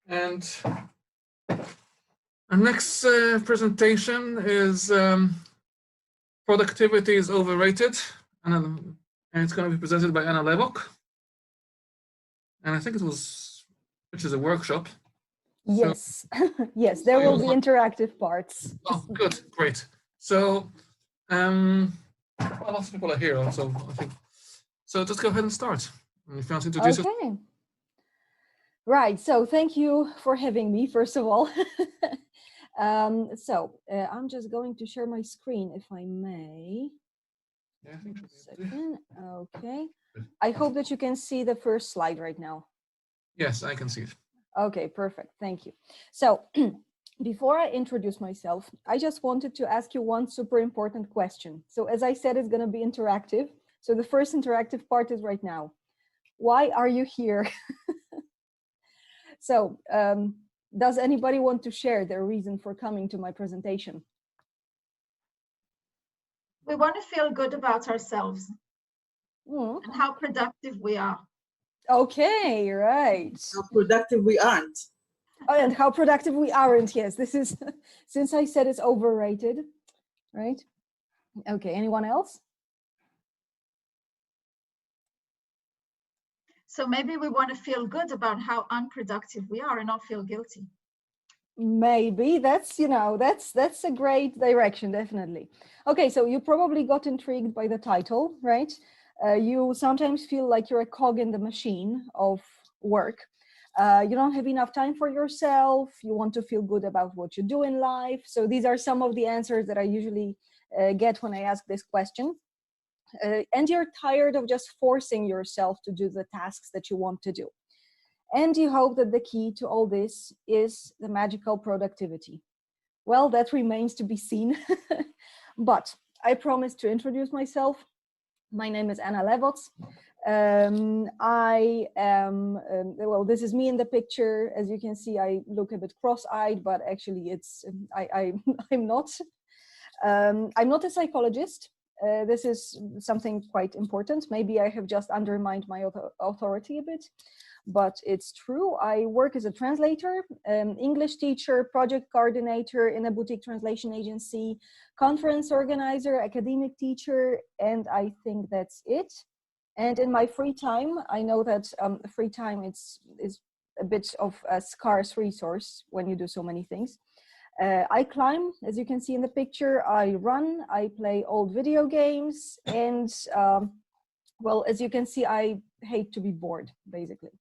And our next presentation is Productivity is Overrated, and it's going to be presented by Anna Lewoc. And I think which is a workshop. Yes, so, yes, there will be interactive parts. Oh, good, great. So, well, lots of people are here also, I think. So just go ahead and start. If you want to introduce Okay. Right, so thank you for having me, first of all. I'm just going to share my screen, if I may. Yeah, I think Second. Okay. I hope that you can see the first slide right now. Yes, I can see it. Okay, perfect. Thank you. So before I introduce myself, I just wanted to ask you one super important question. So as I said, it's going to be interactive. So the first interactive part is right now. Why are you here? So does anybody want to share their reason for coming to my presentation? We want to feel good about ourselves and how productive we are. Okay, right. How productive we aren't. Oh, and how productive we aren't, yes. This is, since I said it's overrated, right? Okay, anyone else? So maybe we want to feel good about how unproductive we are and not feel guilty. Maybe that's, that's a great direction, definitely. Okay, so you probably got intrigued by the title, right? You sometimes feel like you're a cog in the machine of work. You don't have enough time for yourself. You want to feel good about what you do in life. So these are some of the answers that I usually get when I ask this question. And you're tired of just forcing yourself to do the tasks that you want to do. And you hope that the key to all this is the magical productivity. Well, that remains to be seen. But I promise to introduce myself. My name is Anna Lewoc. I am, well, this is me in the picture. As you can see, I look a bit cross-eyed, but actually I'm not. I'm not a psychologist. This is something quite important. Maybe I have just undermined my authority a bit, but it's true. I work as a translator, English teacher, project coordinator in a boutique translation agency, conference organizer, academic teacher, and I think that's it. And in my free time, I know that free time is a bit of a scarce resource when you do so many things. I climb, as you can see in the picture, I run, I play old video games, and well, as you can see, I hate to be bored, basically.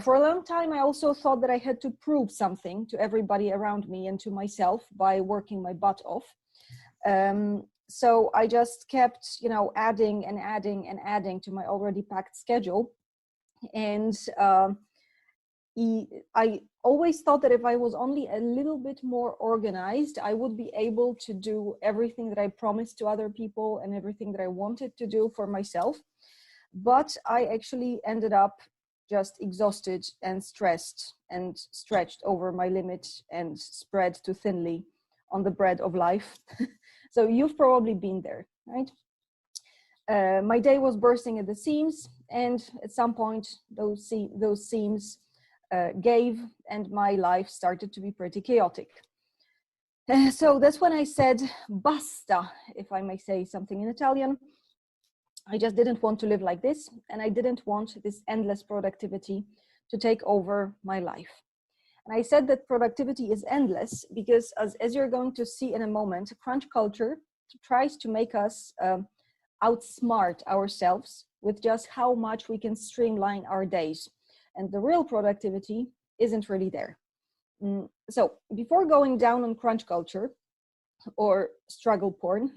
For a long time, I also thought that I had to prove something to everybody around me and to myself by working my butt off. So I just kept, adding and adding and adding to my already packed schedule. And I always thought that if I was only a little bit more organized, I would be able to do everything that I promised to other people and everything that I wanted to do for myself. But I actually ended up just exhausted and stressed and stretched over my limit and spread too thinly on the bread of life. So you've probably been there, right? My day was bursting at the seams, and at some point those seams gave, and my life started to be pretty chaotic. So that's when I said basta, if I may say something in Italian. I just didn't want to live like this, and I didn't want this endless productivity to take over my life. And I said that productivity is endless because, as you're going to see in a moment, crunch culture tries to make us outsmart ourselves with just how much we can streamline our days. And the real productivity isn't really there. So before going down on crunch culture, or struggle porn,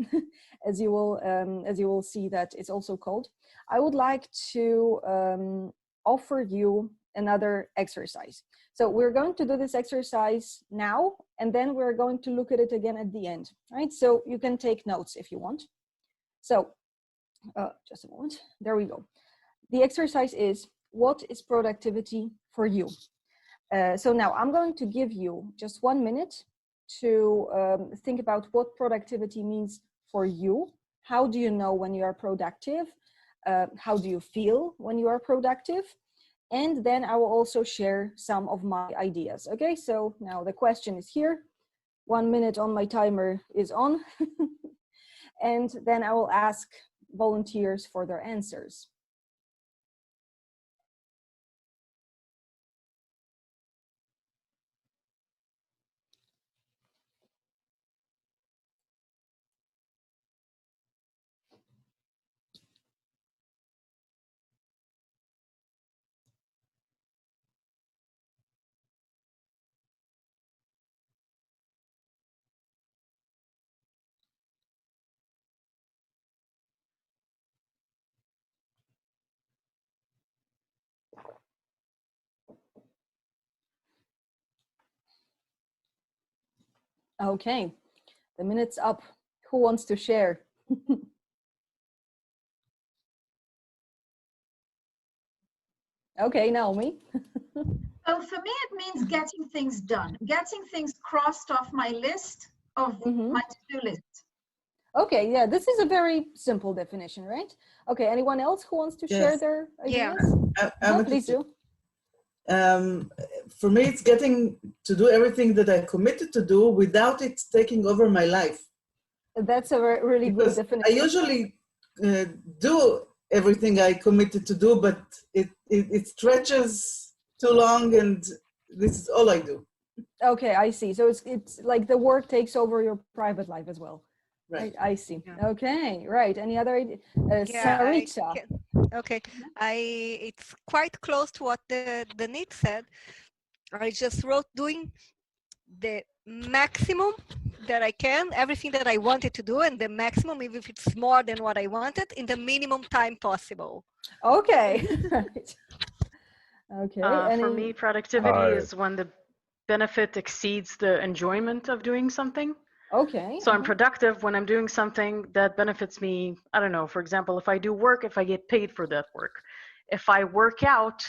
as you will see that it's also called, I would like to offer you another exercise. So we're going to do this exercise now, and then we're going to look at it again at the end, right? So you can take notes if you want. So just a moment, there we go. The exercise is, what is productivity for you? So now I'm going to give you just 1 minute to think about what productivity means for you. How do you know when you are productive? How do you feel when you are productive? And then I will also share some of my ideas. Okay, so now the question is here. 1 minute on my timer is on. And then I will ask volunteers for their answers. Okay, the minute's up. Who wants to share? Okay, Naomi. So for me, it means getting things done, getting things crossed off my list of my to-do list. Okay, yeah, this is a very simple definition, right? Okay, anyone else who wants to share their ideas? Yeah, please do. For me, it's getting to do everything that I committed to do without it taking over my life. That's a really good definition. I usually do everything I committed to do, but it stretches too long, and this is all I do. Okay, I see. So it's like the work takes over your private life as well. Right. I see. Yeah. Okay, right. Any other idea? Sarita. Okay, it's quite close to what the Nit said. I just wrote doing the maximum that I can, everything that I wanted to do, and the maximum, even if it's more than what I wanted, in the minimum time possible. Okay. Right. Okay. For me, productivity is when the benefit exceeds the enjoyment of doing something. Okay. So I'm productive when I'm doing something that benefits me. I don't know, for example, if I do work, if I get paid for that work. If I work out,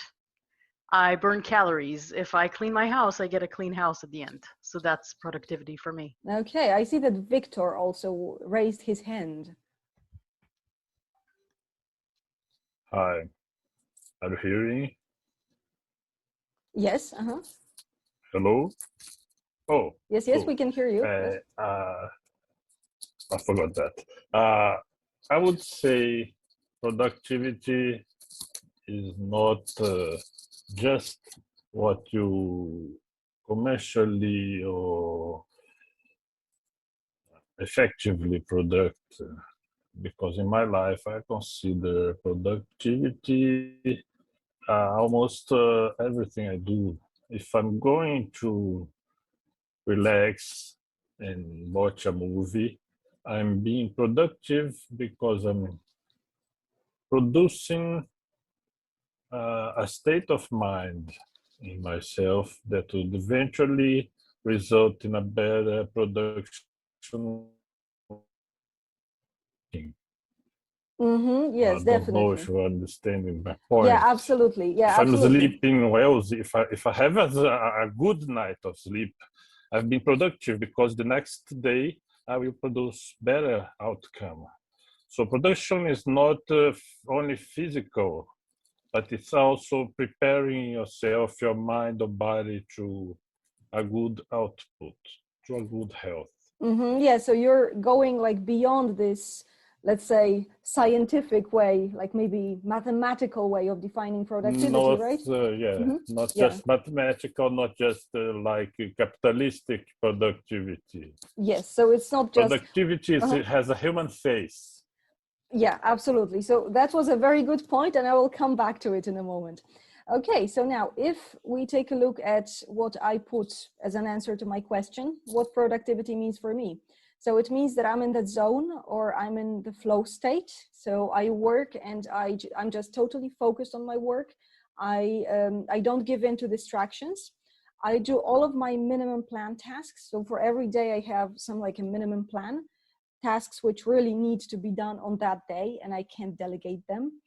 I burn calories. If I clean my house, I get a clean house at the end. So that's productivity for me. Okay, I see that Victor also raised his hand. Hi, are you hearing me? Yes, Hello? Oh. Yes, cool. we can hear you. I forgot that. I would say productivity is not just what you commercially or effectively product, because in my life I consider productivity almost everything I do. If I'm going to relax and watch a movie, I'm being productive because I'm producing a state of mind in myself that would eventually result in a better production. Yes, I don't definitely. know if you're understanding my point. Yeah, absolutely. Yeah, if absolutely. I'm sleeping well, if I have a good night of sleep, I've been productive because the next day I will produce better outcome. So production is not only physical, but it's also preparing yourself, your mind or body to a good output, to a good health. Yeah, so you're going like beyond this, let's say, scientific way, like maybe mathematical way of defining productivity, right? Not just mathematical, not just like capitalistic productivity. Yes, so it's not just... Productivity has a human face. Yeah, absolutely. So that was a very good point, and I will come back to it in a moment. Okay, so now if we take a look at what I put as an answer to my question, what productivity means for me. So it means that I'm in that zone, or I'm in the flow state. So I work and I'm just totally focused on my work. I don't give in to distractions. I do all of my minimum plan tasks. So for every day I have like a minimum plan, tasks which really need to be done on that day, and I can't delegate them.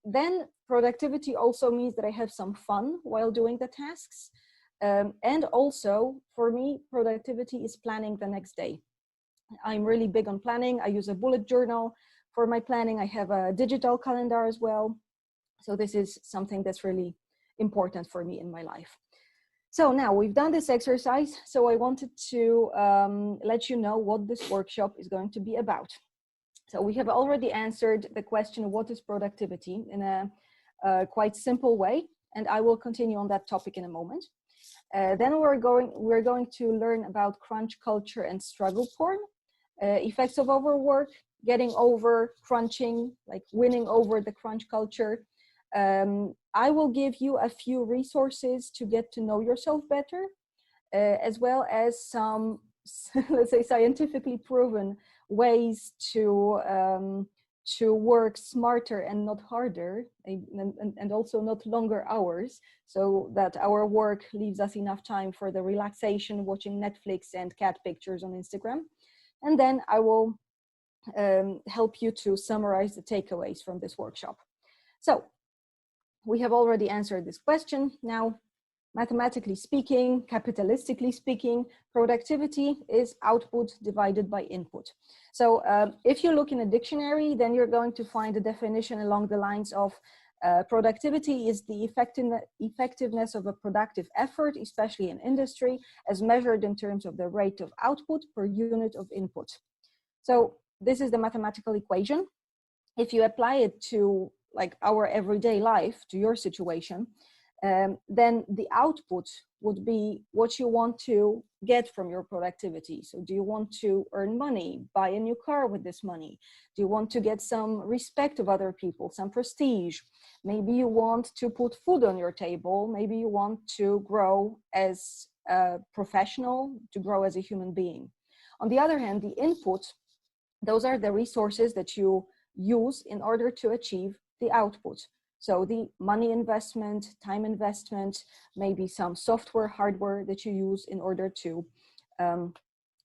Then productivity also means that I have some fun while doing the tasks. And also for me, productivity is planning the next day. I'm really big on planning. I use a bullet journal for my planning. I have a digital calendar as well. So this is something that's really important for me in my life. So now we've done this exercise. So I wanted to let you know what this workshop is going to be about. So we have already answered the question, what is productivity, in a quite simple way. And I will continue on that topic in a moment. Then we're going to learn about crunch culture and struggle porn, effects of overwork, getting over crunching, like winning over the crunch culture. I will give you a few resources to get to know yourself better, as well as some, let's say, scientifically proven ways to work smarter and not harder, and also not longer hours, so that our work leaves us enough time for the relaxation, watching Netflix and cat pictures on Instagram. And then I will help you to summarize the takeaways from this workshop. So we have already answered this question. Now, mathematically speaking, capitalistically speaking, productivity is output divided by input. So if you look in a dictionary, then you're going to find a definition along the lines of productivity is the effectiveness of a productive effort, especially in industry, as measured in terms of the rate of output per unit of input. So this is the mathematical equation. If you apply it to like our everyday life, to your situation, then the output would be what you want to get from your productivity. So do you want to earn money, buy a new car with this money? Do you want to get some respect of other people, some prestige? Maybe you want to put food on your table. Maybe you want to grow as a professional, to grow as a human being. On the other hand, the input, those are the resources that you use in order to achieve the output. So the money investment, time investment, maybe some software, hardware that you use in order to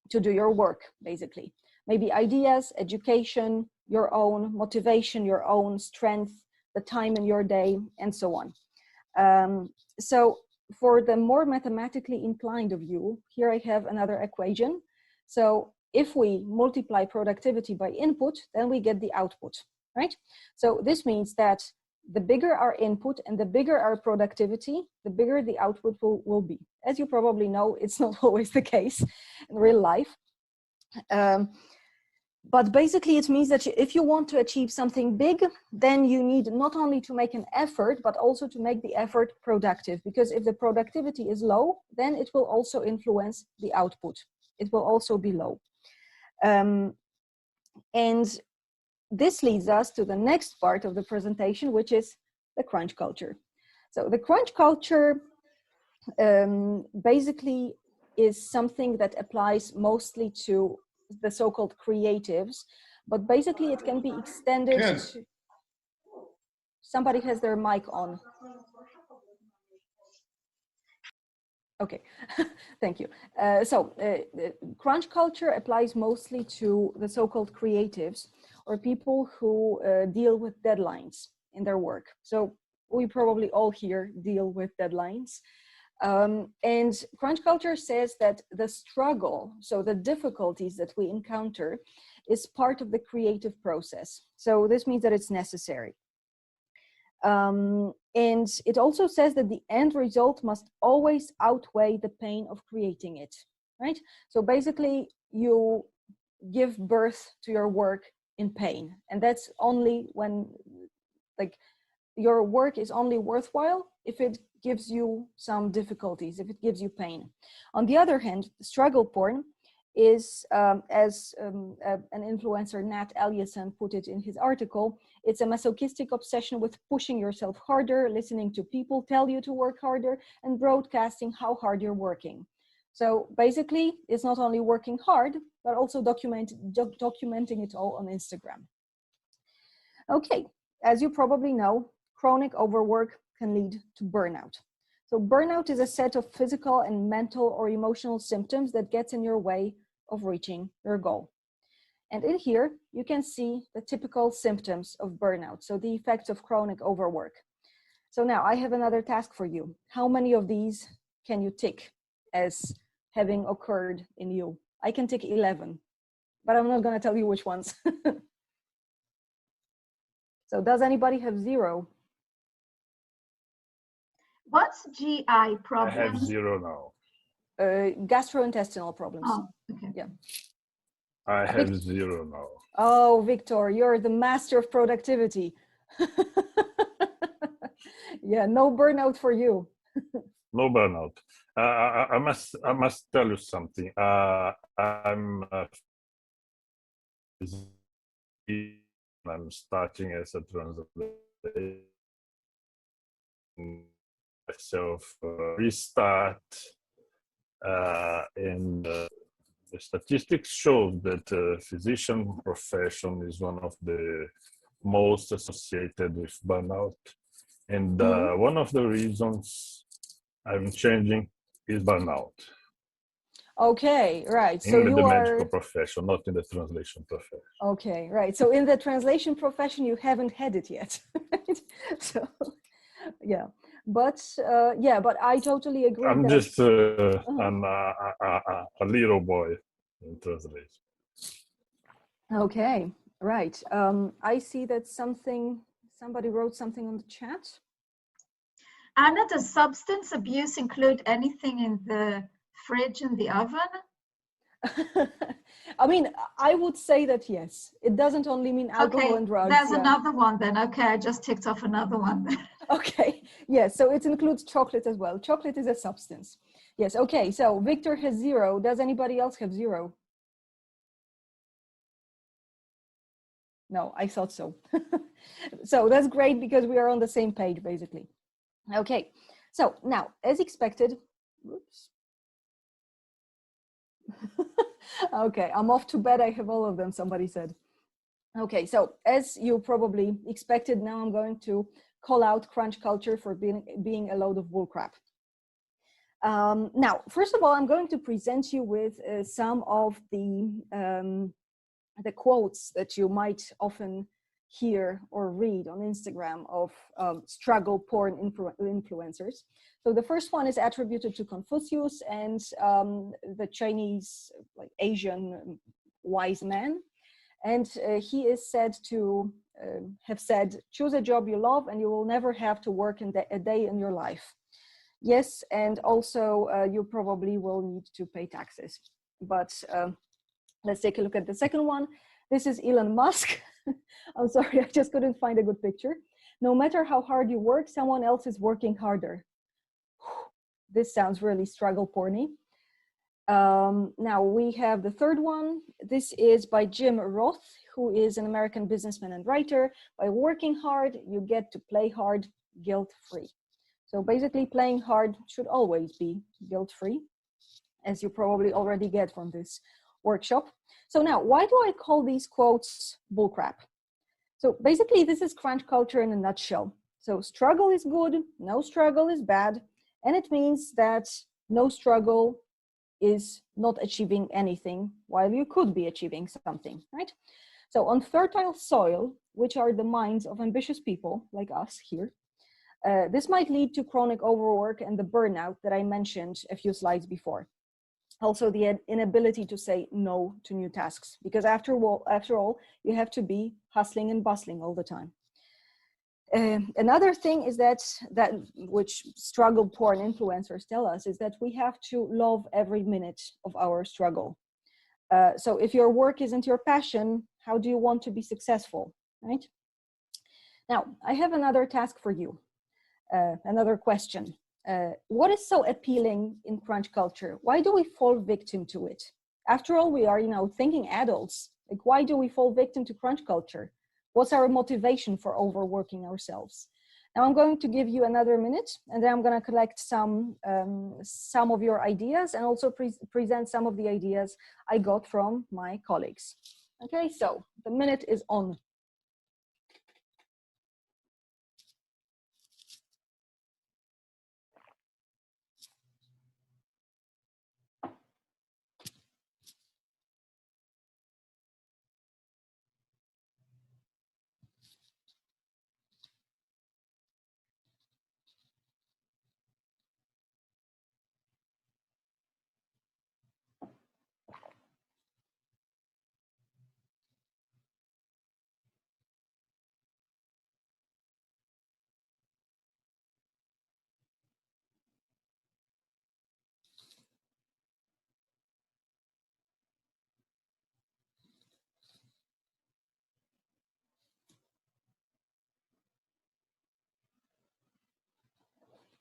do your work, basically. Maybe ideas, education, your own motivation, your own strength, the time in your day, and so on. So for the more mathematically inclined of you, here I have another equation. So if we multiply productivity by input, then we get the output, right? So this means that the bigger our input and the bigger our productivity, the bigger the output will be. As you probably know, it's not always the case in real life. But basically it means that if you want to achieve something big, then you need not only to make an effort, but also to make the effort productive. Because if the productivity is low, then it will also influence the output. It will also be low. And this leads us to the next part of the presentation, which is the crunch culture. So the crunch culture basically is something that applies mostly to the so-called creatives, but basically it can be extended to... Somebody has their mic on. Okay, thank you. Crunch culture applies mostly to the so-called creatives, or people who deal with deadlines in their work. So we probably all here deal with deadlines. And crunch culture says that the struggle, so the difficulties that we encounter, is part of the creative process. So this means that it's necessary. And it also says that the end result must always outweigh the pain of creating it, right? So basically you give birth to your work in pain, and that's only when, like, your work is only worthwhile if it gives you some difficulties, if it gives you pain. On the other hand, struggle porn is, as an influencer, Nat Ellison, put it in his article, it's a masochistic obsession with pushing yourself harder, listening to people tell you to work harder, and broadcasting how hard you're working. So basically, it's not only working hard, but also documenting it all on Instagram. Okay, as you probably know, chronic overwork can lead to burnout. So burnout is a set of physical and mental or emotional symptoms that gets in your way of reaching your goal. And in here, you can see the typical symptoms of burnout, so the effects of chronic overwork. So now I have another task for you. How many of these can you tick as having occurred in you? I can tick 11, but I'm not going to tell you which ones. So does anybody have 0? What's GI I have problems? 0 now. Gastrointestinal problems. Oh, okay. Yeah. I have 0 now. Oh, Victor, you're the master of productivity. Yeah, no burnout for you. No burnout. I must tell you something. I'm starting as a translator. Myself restart, and the statistics show that physician profession is one of the most associated with burnout, and one of the reasons I'm changing is burnout. Okay, right. So In you the are medical profession, not in the translation profession. okay, right. So in the translation profession, you haven't had it yet, right? So yeah, but yeah, but I totally agree. I'm that just I'm a little boy in translation. Okay, right. I see that somebody wrote something on the chat. Anna, does substance abuse include anything in the fridge and the oven? I mean, I would say that yes. It doesn't only mean alcohol Okay, and drugs. there's yeah. another one then. Okay, I just ticked off another one. Okay, yes, so it includes chocolate as well. Chocolate is a substance. Yes, okay, so Victor has 0. Does anybody else have 0? No, I thought so. So that's great because we are on the same page, basically. Okay, so now, as expected, whoops. Okay, I'm off to bed. I have all of them, somebody said. Okay, so as you probably expected, now I'm going to call out crunch culture for being a load of bullcrap. Now, first of all, I'm going to present you with some of the quotes that you might often hear or read on Instagram of struggle porn influencers. So the first one is attributed to Confucius and the Chinese, like Asian wise man. And he is said to have said, choose a job you love and you will never have to work a day in your life. Yes, and also you probably will need to pay taxes. But let's take a look at the second one. This is Elon Musk. I'm sorry, I just couldn't find a good picture. No matter how hard you work, someone else is working harder. This sounds really struggle porny. Now we have the third one. This is by Jim Roth, who is an American businessman and writer. By working hard, you get to play hard, guilt-free. So basically playing hard should always be guilt-free, as you probably already get from this workshop. So now, why do I call these quotes bullcrap? So basically this is crunch culture in a nutshell. So struggle is good, no struggle is bad, and it means that no struggle is not achieving anything while you could be achieving something, right? So on fertile soil, which are the minds of ambitious people like us here, this might lead to chronic overwork and the burnout that I mentioned a few slides before. Also the inability to say no to new tasks, because after all, you have to be hustling and bustling all the time. Another thing is that which struggle porn influencers tell us is that we have to love every minute of our struggle. So if your work isn't your passion, how do you want to be successful, right? Now, I have another task for you, another question. What is so appealing in crunch culture? Why do we fall victim to it? After all, we are, thinking adults. Like, why do we fall victim to crunch culture? What's our motivation for overworking ourselves? Now I'm going to give you another minute, and then I'm going to collect some of your ideas and also present some of the ideas I got from my colleagues. Okay, so the minute is on.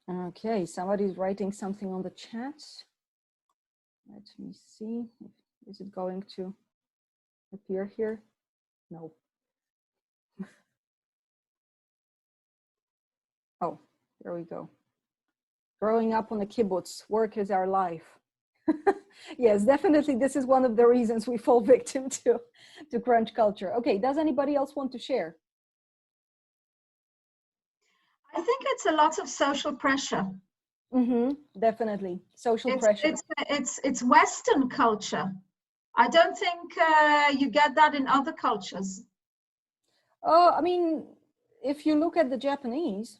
Okay, somebody's writing something on the chat. Let me see. Is it going to appear here? No. Oh, there we go. Growing up on a kibbutz, work is our life. Yes, definitely. This is one of the reasons we fall victim to crunch culture. Okay, does anybody else want to share? I think it's a lot of social pressure. Definitely, social pressure. It's Western culture. I don't think you get that in other cultures. Oh, I mean, if you look at the Japanese.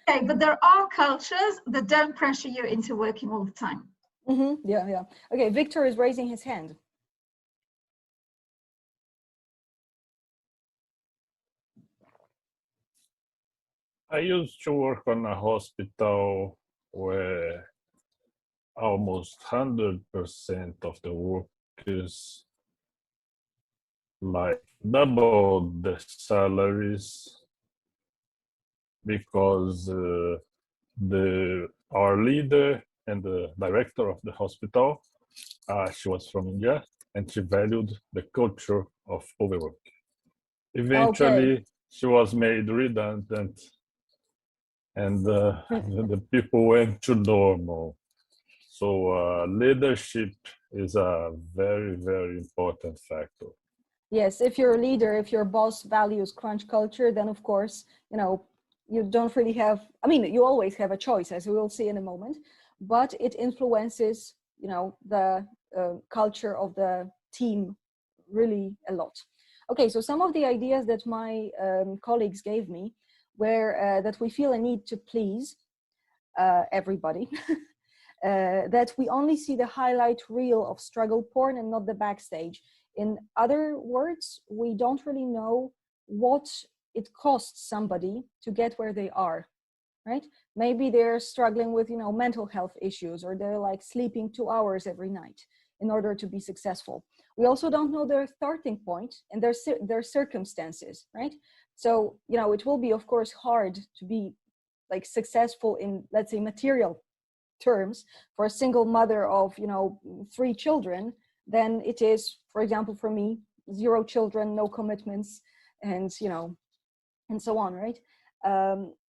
Okay, but there are cultures that don't pressure you into working all the time. Yeah. Okay, Victor is raising his hand. I used to work on a hospital where almost 100% of the workers like double the salaries because our leader and the director of the hospital, she was from India, and she valued the culture of overwork. Eventually, she was made redundant, and the people went to normal. So leadership is a very, very important factor. Yes, if you're a leader, if your boss values crunch culture, then of course, you don't really have, I mean, you always have a choice, as we will see in a moment, but it influences, the culture of the team really a lot. Okay, so some of the ideas that my colleagues gave me were that we feel a need to please everybody, that we only see the highlight reel of struggle porn and not the backstage. In other words, we don't really know what it costs somebody to get where they are, right? Maybe they're struggling with, mental health issues, or they're like sleeping 2 hours every night in order to be successful. We also don't know their starting point and their circumstances, right? So, it will be, of course, hard to be like successful in, let's say, material terms for a single mother of, 3 children than it is, for example, for me, 0 children, no commitments, and and so on, right?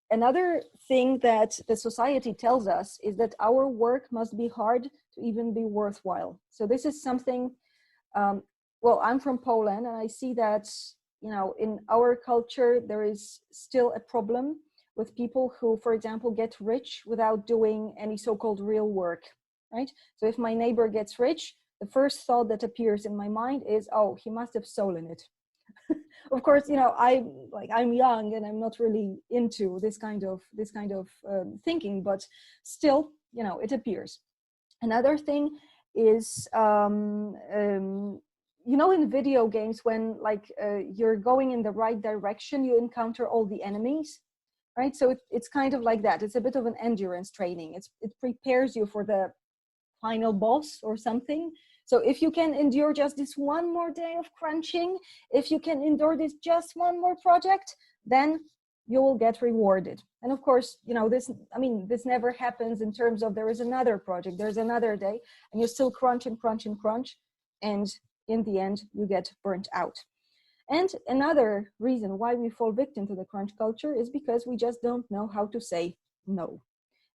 Another thing that the society tells us is that our work must be hard to even be worthwhile. So this is something, well, I'm from Poland, and I see that, in our culture, there is still a problem with people who, for example, get rich without doing any so-called real work, right? So if my neighbor gets rich, the first thought that appears in my mind is, oh, he must have stolen it. Of course, I'm young and I'm not really into this kind of thinking, but still, it appears. Another thing is, in video games, when you're going in the right direction, you encounter all the enemies, right? So it's kind of like that. It's a bit of an endurance training. It prepares you for the final boss or something. So if you can endure just this one more day of crunching, if you can endure this just one more project, then you will get rewarded. And of course, this never happens in terms of there is another project, there's another day, and you still crunch and crunch and crunch, and in the end, you get burnt out. And another reason why we fall victim to the crunch culture is because we just don't know how to say no.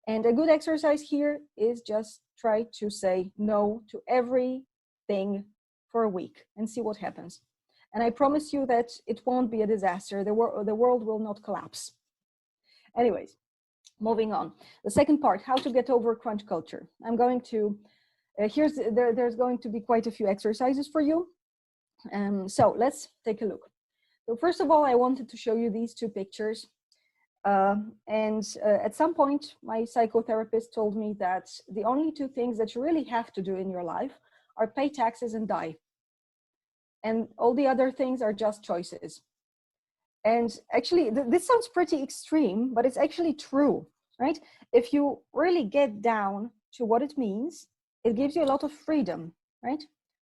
And a good exercise here is just try to say no to everything for a week and see what happens. And I promise you that it won't be a disaster. The world will not collapse. Anyways, moving on. The second part, how to get over crunch culture. I'm going to, there's going to be quite a few exercises for you. So let's take a look. So first of all, I wanted to show you these 2 pictures. At some point, my psychotherapist told me that the only 2 things that you really have to do in your life are pay taxes and die. And all the other things are just choices. And actually, this sounds pretty extreme, but it's actually true, right? If you really get down to what it means, it gives you a lot of freedom, right?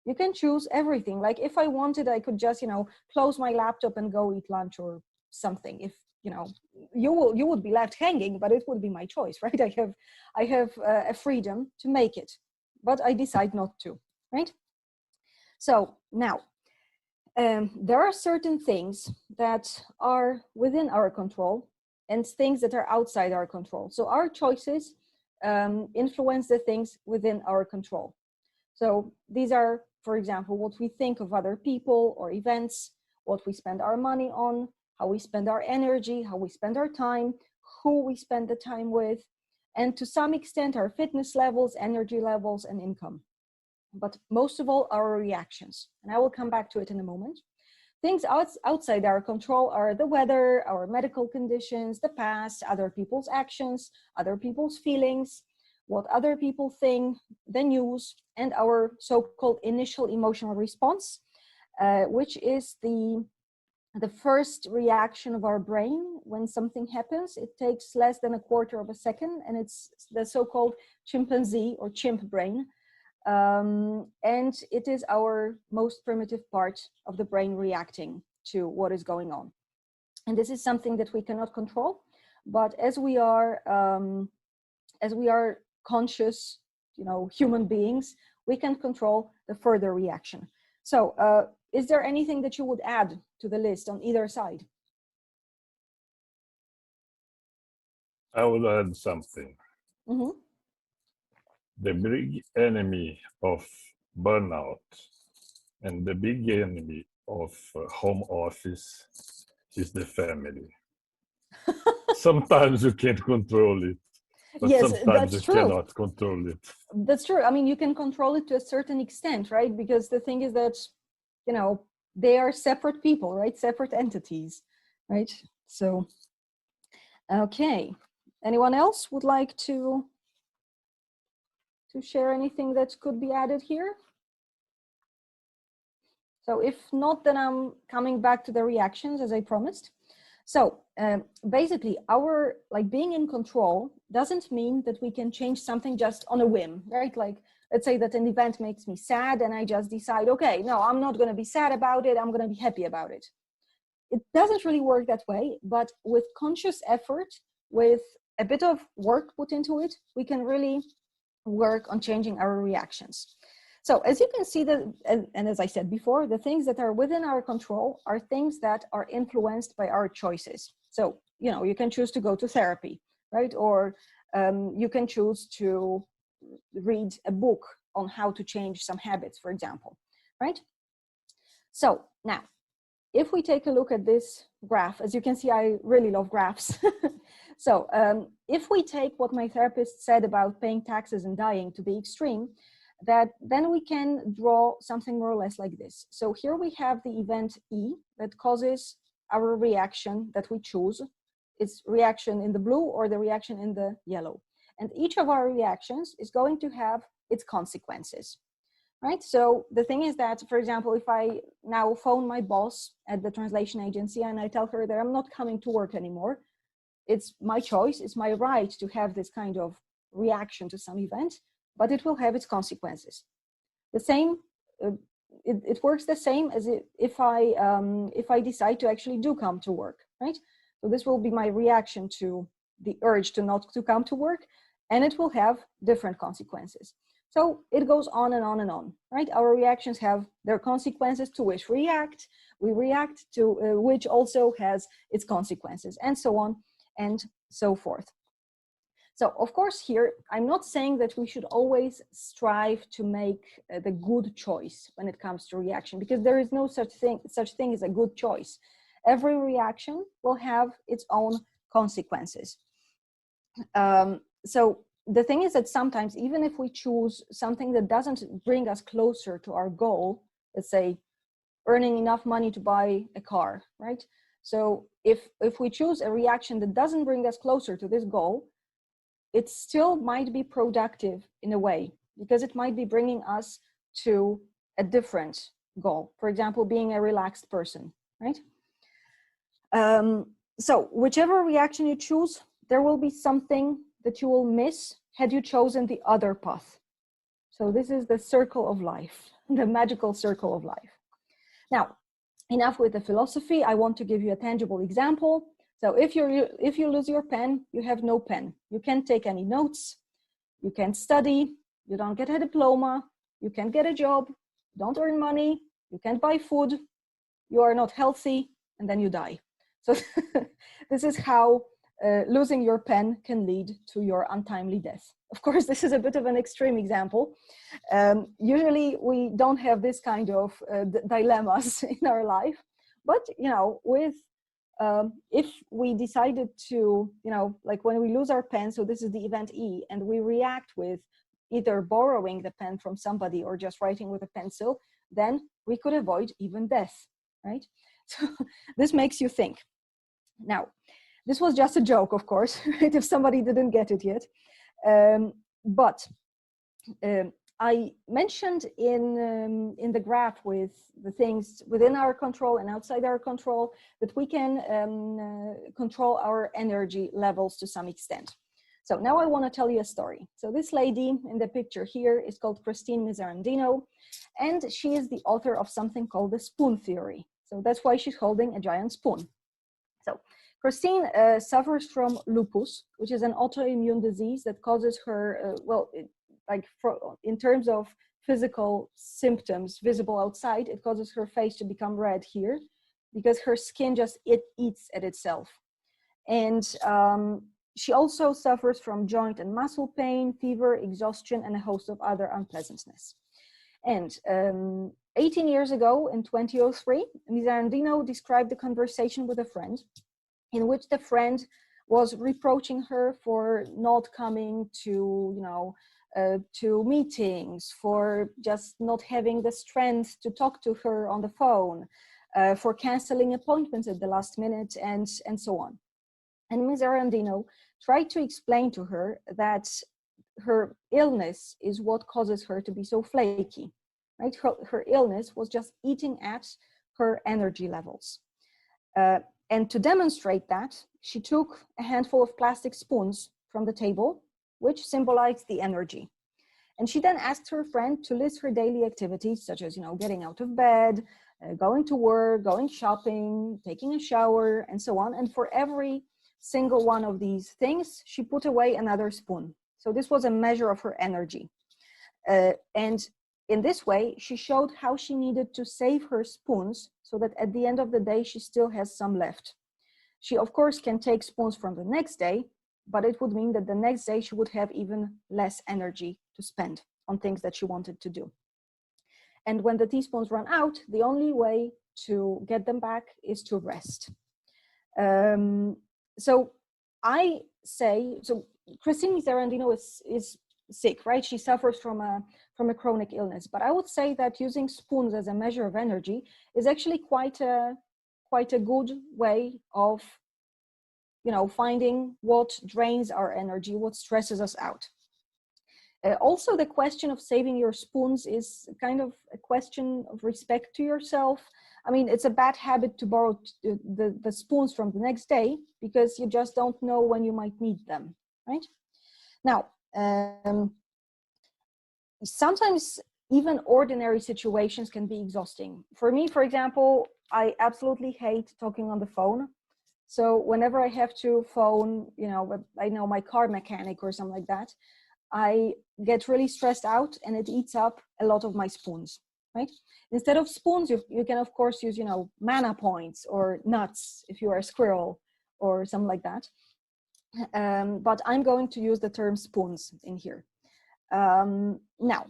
You can choose everything. Like if I wanted, I could just, close my laptop and go eat lunch or something. If you would be left hanging, but it would be my choice, right? I have a freedom to make it, but I decide not to, right? So now there are certain things that are within our control and things that are outside our control. So our choices influence the things within our control. So these are, for example, what we think of other people or events, what we spend our money on, how we spend our energy, how we spend our time, who we spend the time with, and to some extent our fitness levels, energy levels, and income. But most of all, our reactions. And I will come back to it in a moment. Things outside our control are the weather, our medical conditions, the past, other people's actions, other people's feelings, what other people think, the news, and our so-called initial emotional response, which is the first reaction of our brain when something happens. It takes less than a quarter of a second, and it's the so-called chimpanzee or chimp brain. And it is our most primitive part of the brain reacting to what is going on. And this is something that we cannot control, but as we are conscious, human beings, we can control the further reaction. So is there anything that you would add to the list on either side? I will add something. Mm-hmm. The big enemy of burnout and the big enemy of home office is the family. Sometimes you can't control it, but Yes, sometimes that's you true. cannot control it. That's true. I mean, you can control it to a certain extent, right? Because the thing is that, they are separate people, right? Separate entities, right? So, okay. Anyone else would like to share anything that could be added here? So if not, then I'm coming back to the reactions as I promised. So basically our being in control doesn't mean that we can change something just on a whim, right? Like, let's say that an event makes me sad and I just decide, okay, no, I'm not going to be sad about it. I'm going to be happy about it. It doesn't really work that way, but with conscious effort, with a bit of work put into it, we can really work on changing our reactions. So as you can see, and as I said before, the things that are within our control are things that are influenced by our choices. So, you can choose to go to therapy, right? Or you can choose to read a book on how to change some habits, for example, right? So now, if we take a look at this graph, as you can see, I really love graphs. So if we take what my therapist said about paying taxes and dying to the extreme, then we can draw something more or less like this. So here we have the event E that causes our reaction that we choose. It's reaction in the blue or the reaction in the yellow. And each of our reactions is going to have its consequences, right? So the thing is that, for example, if I now phone my boss at the translation agency and I tell her that I'm not coming to work anymore, it's my choice, it's my right to have this kind of reaction to some event, but it will have its consequences. The same, it works the same as if I decide to actually do come to work, right? So this will be my reaction to the urge to not to come to work, and it will have different consequences. So it goes on and on and on, right? Our reactions have their consequences to which we react to which also has its consequences, and so on and so forth. So of course here, I'm not saying that we should always strive to make the good choice when it comes to reaction, because there is no such thing as a good choice. Every reaction will have its own consequences. So the thing is that sometimes, even if we choose something that doesn't bring us closer to our goal, let's say earning enough money to buy a car, right? So if we choose a reaction that doesn't bring us closer to this goal, it still might be productive in a way, because it might be bringing us to a different goal. For example, being a relaxed person, right? So whichever reaction you choose, there will be something that you will miss had you chosen the other path. So this is the circle of life, the magical circle of life. Now, enough with the philosophy. I want to give you a tangible example. So if you lose your pen, you have no pen. You can't take any notes. You can't study. You don't get a diploma. You can't get a job. You don't earn money. You can't buy food. You are not healthy, and then you die. So this is how losing your pen can lead to your untimely death. Of course, this is a bit of an extreme example. Usually we don't have this kind of dilemmas in our life, but with if we decided to, like when we lose our pen, so this is the event E, and we react with either borrowing the pen from somebody or just writing with a pencil, then we could avoid even death, right? So this makes you think. Now, this was just a joke, of course, right? If somebody didn't get it yet. But I mentioned in the graph with the things within our control and outside our control that we can control our energy levels to some extent. So now I want to tell you a story. So this lady in the picture here is called Christine Miserandino, and she is the author of something called the spoon theory. So that's why she's holding a giant spoon. So Christine suffers from lupus, which is an autoimmune disease that causes her, in terms of physical symptoms visible outside, it causes her face to become red here because her skin just eats at itself. And she also suffers from joint and muscle pain, fever, exhaustion, and a host of other unpleasantness. And 18 years ago, in 2003, Miserandino described a conversation with a friend in which the friend was reproaching her for not coming to, to meetings, for just not having the strength to talk to her on the phone, for canceling appointments at the last minute, and so on. And Miserandino tried to explain to her that her illness is what causes her to be so flaky, right? Her illness was just eating at her energy levels. And to demonstrate that, she took a handful of plastic spoons from the table, which symbolized the energy. And she then asked her friend to list her daily activities, such as, getting out of bed, going to work, going shopping, taking a shower, and so on. And for every single one of these things, she put away another spoon. So this was a measure of her energy. And in this way, she showed how she needed to save her spoons so that at the end of the day, she still has some left. She, of course, can take spoons from the next day, but it would mean that the next day she would have even less energy to spend on things that she wanted to do. And when the teaspoons run out, the only way to get them back is to rest. So I say, so Christine Miserandino is sick, right? She suffers from a chronic illness, but I would say that using spoons as a measure of energy is actually quite a good way of, finding what drains our energy, what stresses us out. Also, the question of saving your spoons is kind of a question of respect to yourself. I mean, it's a bad habit to borrow the spoons from the next day because you just don't know when you might need them, right? Now, sometimes even ordinary situations can be exhausting. For me, for example, I absolutely hate talking on the phone. So whenever I have to phone, I know my car mechanic or something like that, I get really stressed out and it eats up a lot of my spoons, right? Instead of spoons, you can of course use, mana points or nuts if you are a squirrel or something like that. But I'm going to use the term spoons in here. Now,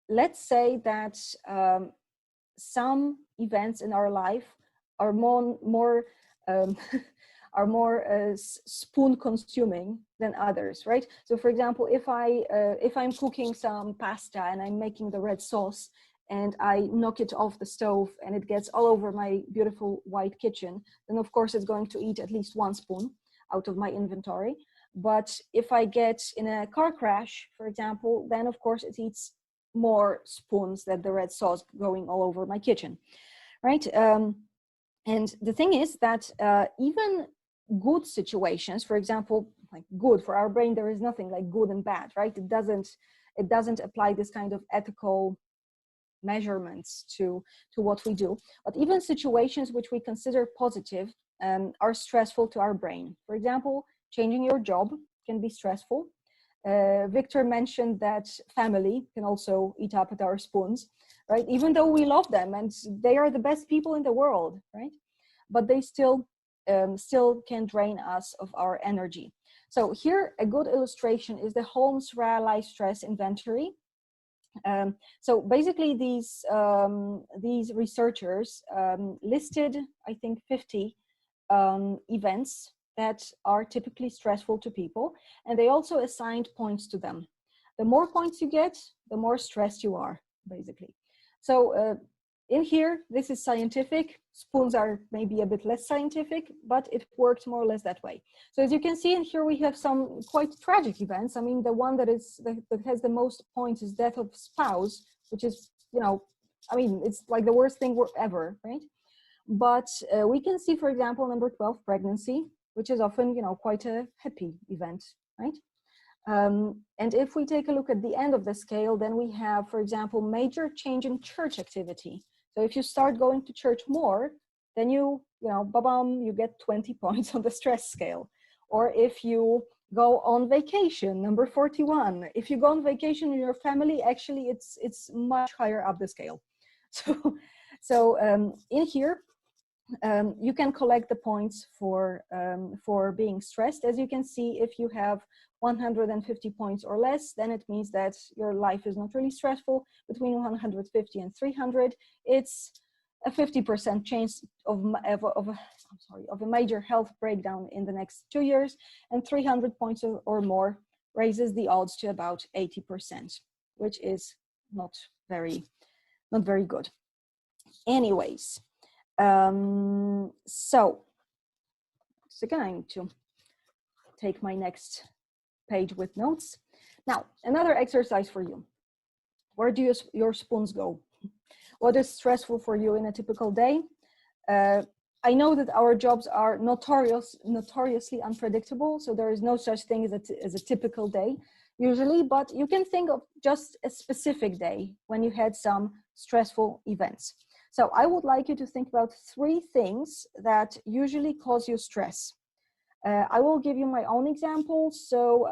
let's say that some events in our life are more spoon consuming than others, right? So for example, if I'm cooking some pasta and I'm making the red sauce and I knock it off the stove and it gets all over my beautiful white kitchen, then of course it's going to eat at least one spoon out of my inventory. But if I get in a car crash, for example, then of course it eats more spoons than the red sauce going all over my kitchen, right? And the thing is that even good situations, for example, like good for our brain, there is nothing like good and bad, right? It doesn't apply this kind of ethical measurements to what we do. But even situations which we consider positive are stressful to our brain. For example, changing your job can be stressful. Victor mentioned that family can also eat up at our spoons, right? Even though we love them and they are the best people in the world, right? But they still can drain us of our energy. So here, a good illustration is the Holmes Rallies stress inventory. So basically, these researchers listed, I think, 50 events that are typically stressful to people, and they also assigned points to them. The more points you get, the more stressed you are, basically. So in here, this is scientific. Spoons are maybe a bit less scientific, but it works more or less that way. So as you can see in here, we have some quite tragic events. I mean, the one that has the most points is death of spouse, which is, you know, I mean, it's like the worst thing ever, right? But we can see, for example, number 12, pregnancy, which is often, you know, quite a happy event, right? And if we take a look at the end of the scale, then we have, for example, major change in church activity. So if you start going to church more, then you know, ba-bam, you get 20 points on the stress scale. Or if you go on vacation, number 41. If you go on vacation in your family, actually, it's much higher up the scale. So in here, you can collect the points for being stressed. As you can see, if you have 150 points or less, then it means that your life is not really stressful. Between 150 and 300, it's a 50% chance of a major health breakdown in the next 2 years, and 300 points or more raises the odds to about 80%, which is not very good. Anyways, so again, I need to take my next page with notes. Now, another exercise for you. Where do your spoons go? What is stressful for you in a typical day? I know that our jobs are notoriously unpredictable, so there is no such thing as a typical day usually, but you can think of just a specific day when you had some stressful events. So I would like you to think about 3 things that usually cause you stress. I will give you my own example. So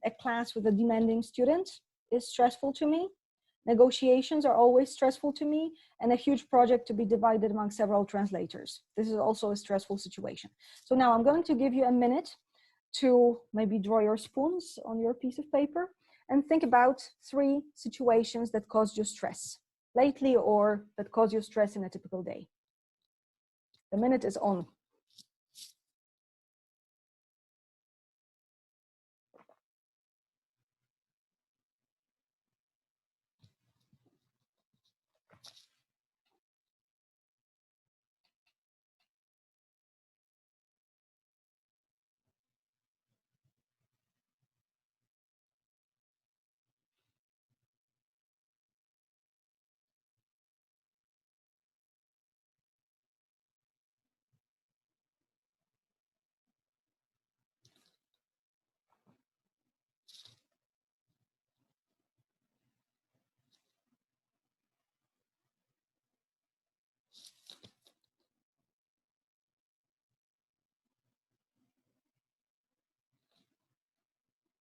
a class with a demanding student is stressful to me. Negotiations are always stressful to me, and a huge project to be divided among several translators. This is also a stressful situation. So now I'm going to give you a minute to maybe draw your spoons on your piece of paper and think about 3 situations that caused you stress lately or that cause you stress in a typical day. The minute is on.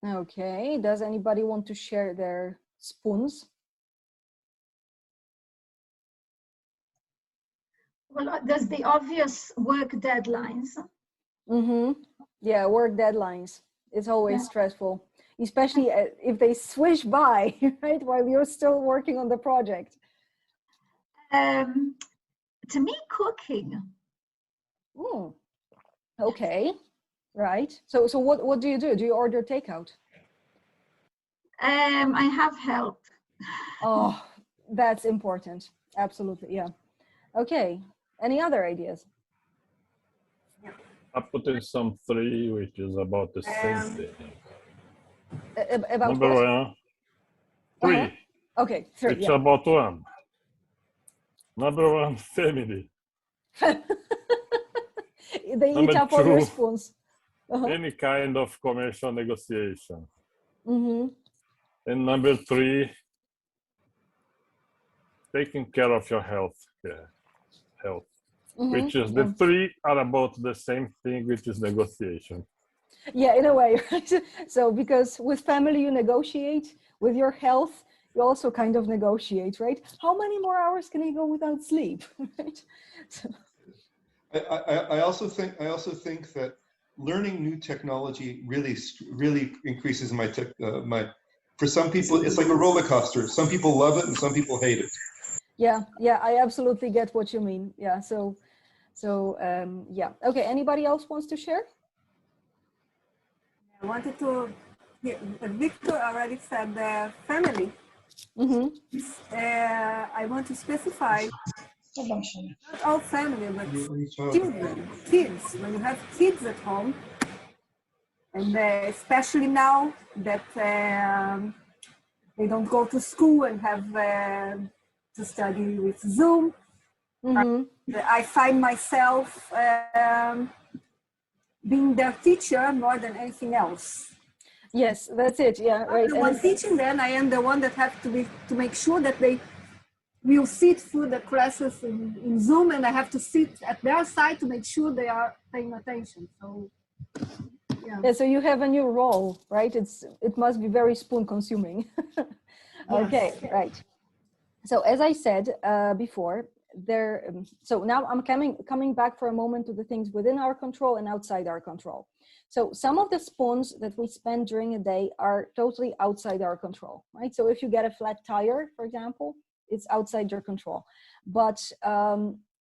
Okay, does anybody want to share their spoons? Well, there's the obvious work deadlines. Mm-hmm. Yeah, work deadlines. It's always stressful, especially if they swish by, right, while you're still working on the project. To me, cooking. Okay, right. So what do you do? Do you order takeout? I have help. Oh, that's important. Absolutely, yeah. Okay, any other ideas? I put in some 3, which is about the same thing. About Number what? 1, 3. Okay, 3. It's about 1. Number 1, family. They eat up all your spoons. Any kind of commercial negotiation. Mm-hmm. And number 3, taking care of your health. Yeah, health. Which is Yeah. the three are about the same thing, which is negotiation. Yeah, in a way, right? So because with family you negotiate, with your health you also kind of negotiate, right? How many more hours can I go without sleep? Right? So, I also think that learning new technology really increases my for some people it's like a roller coaster. Some people love it and some people hate it. yeah, I absolutely get what you mean. Yeah, so yeah. Okay, anybody else wants to share? I wanted to, Victor already said family. I want to specify not all family, but children, kids. When you have kids at home, and especially now that they don't go to school and have to study with Zoom, I find myself being their teacher more than anything else. Yes, that's it. Yeah, right. I'm the one teaching them. I am the one that have to make sure that they will sit through the classes in Zoom, and I have to sit at their side to make sure they are paying attention. So, yeah. So you have a new role, right? It must be very spoon consuming. Okay, yes. Right. So as I said before, so now I'm coming back for a moment to the things within our control and outside our control. So some of the spoons that we spend during a day are totally outside our control, right? So if you get a flat tire, for example, it's outside your control. But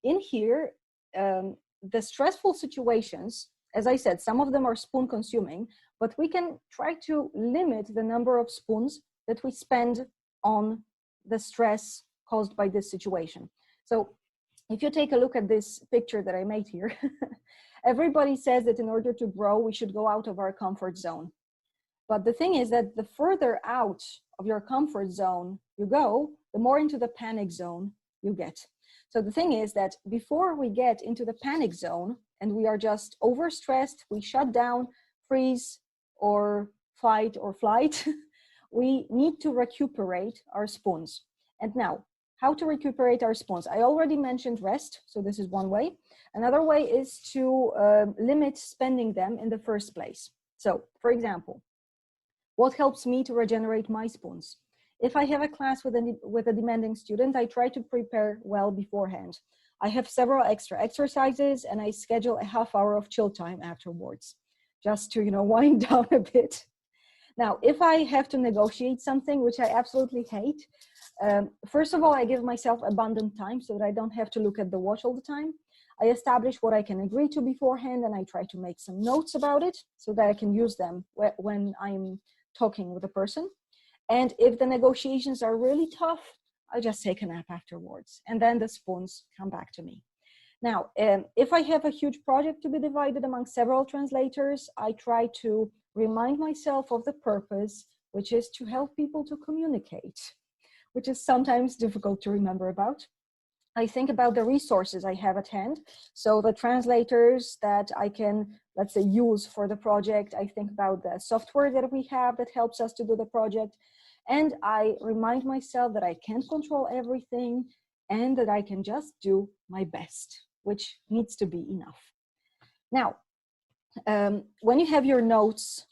in here, the stressful situations, as I said, some of them are spoon consuming, but we can try to limit the number of spoons that we spend on the stress caused by this situation. So if you take a look at this picture that I made here, everybody says that in order to grow, we should go out of our comfort zone. But the thing is that the further out of your comfort zone you go, the more into the panic zone you get. So the thing is that before we get into the panic zone and we are just overstressed, we shut down, freeze, or fight or flight, we need to recuperate our spoons. And now, how to recuperate our spoons? I already mentioned rest, so this is one way. Another way is to limit spending them in the first place. So, for example, what helps me to regenerate my spoons? If I have a class with a demanding student, I try to prepare well beforehand. I have several extra exercises and I schedule a half hour of chill time afterwards, just to, wind down a bit. Now, if I have to negotiate something, which I absolutely hate, first of all, I give myself abundant time so that I don't have to look at the watch all the time. I establish what I can agree to beforehand, and I try to make some notes about it so that I can use them when I'm talking with a person. And if the negotiations are really tough, I just take a nap afterwards, and then the spoons come back to me. Now, if I have a huge project to be divided among several translators, I try to remind myself of the purpose, which is to help people to communicate, which is sometimes difficult to remember about. I think about the resources I have at hand. So the translators that I can, let's say, use for the project. I think about the software that we have that helps us to do the project. And I remind myself that I can't control everything and that I can just do my best, which needs to be enough. Now, when you have your notes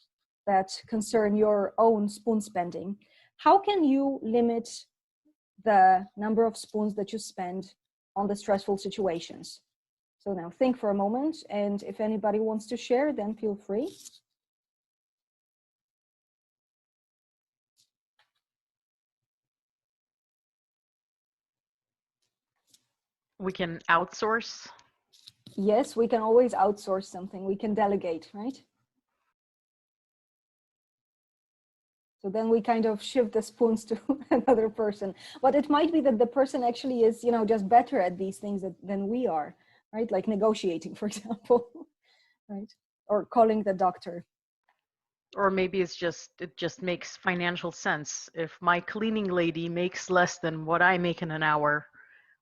that concern your own spoon spending, how can you limit the number of spoons that you spend on the stressful situations? So now think for a moment, and if anybody wants to share, then feel free. We can outsource. Yes, we can always outsource something. We can delegate, right? So then we kind of shift the spoons to another person. But it might be that the person actually is, just better at these things than we are, right? Like negotiating, for example, right? Or calling the doctor. Or maybe it just makes financial sense. If my cleaning lady makes less than what I make in an hour,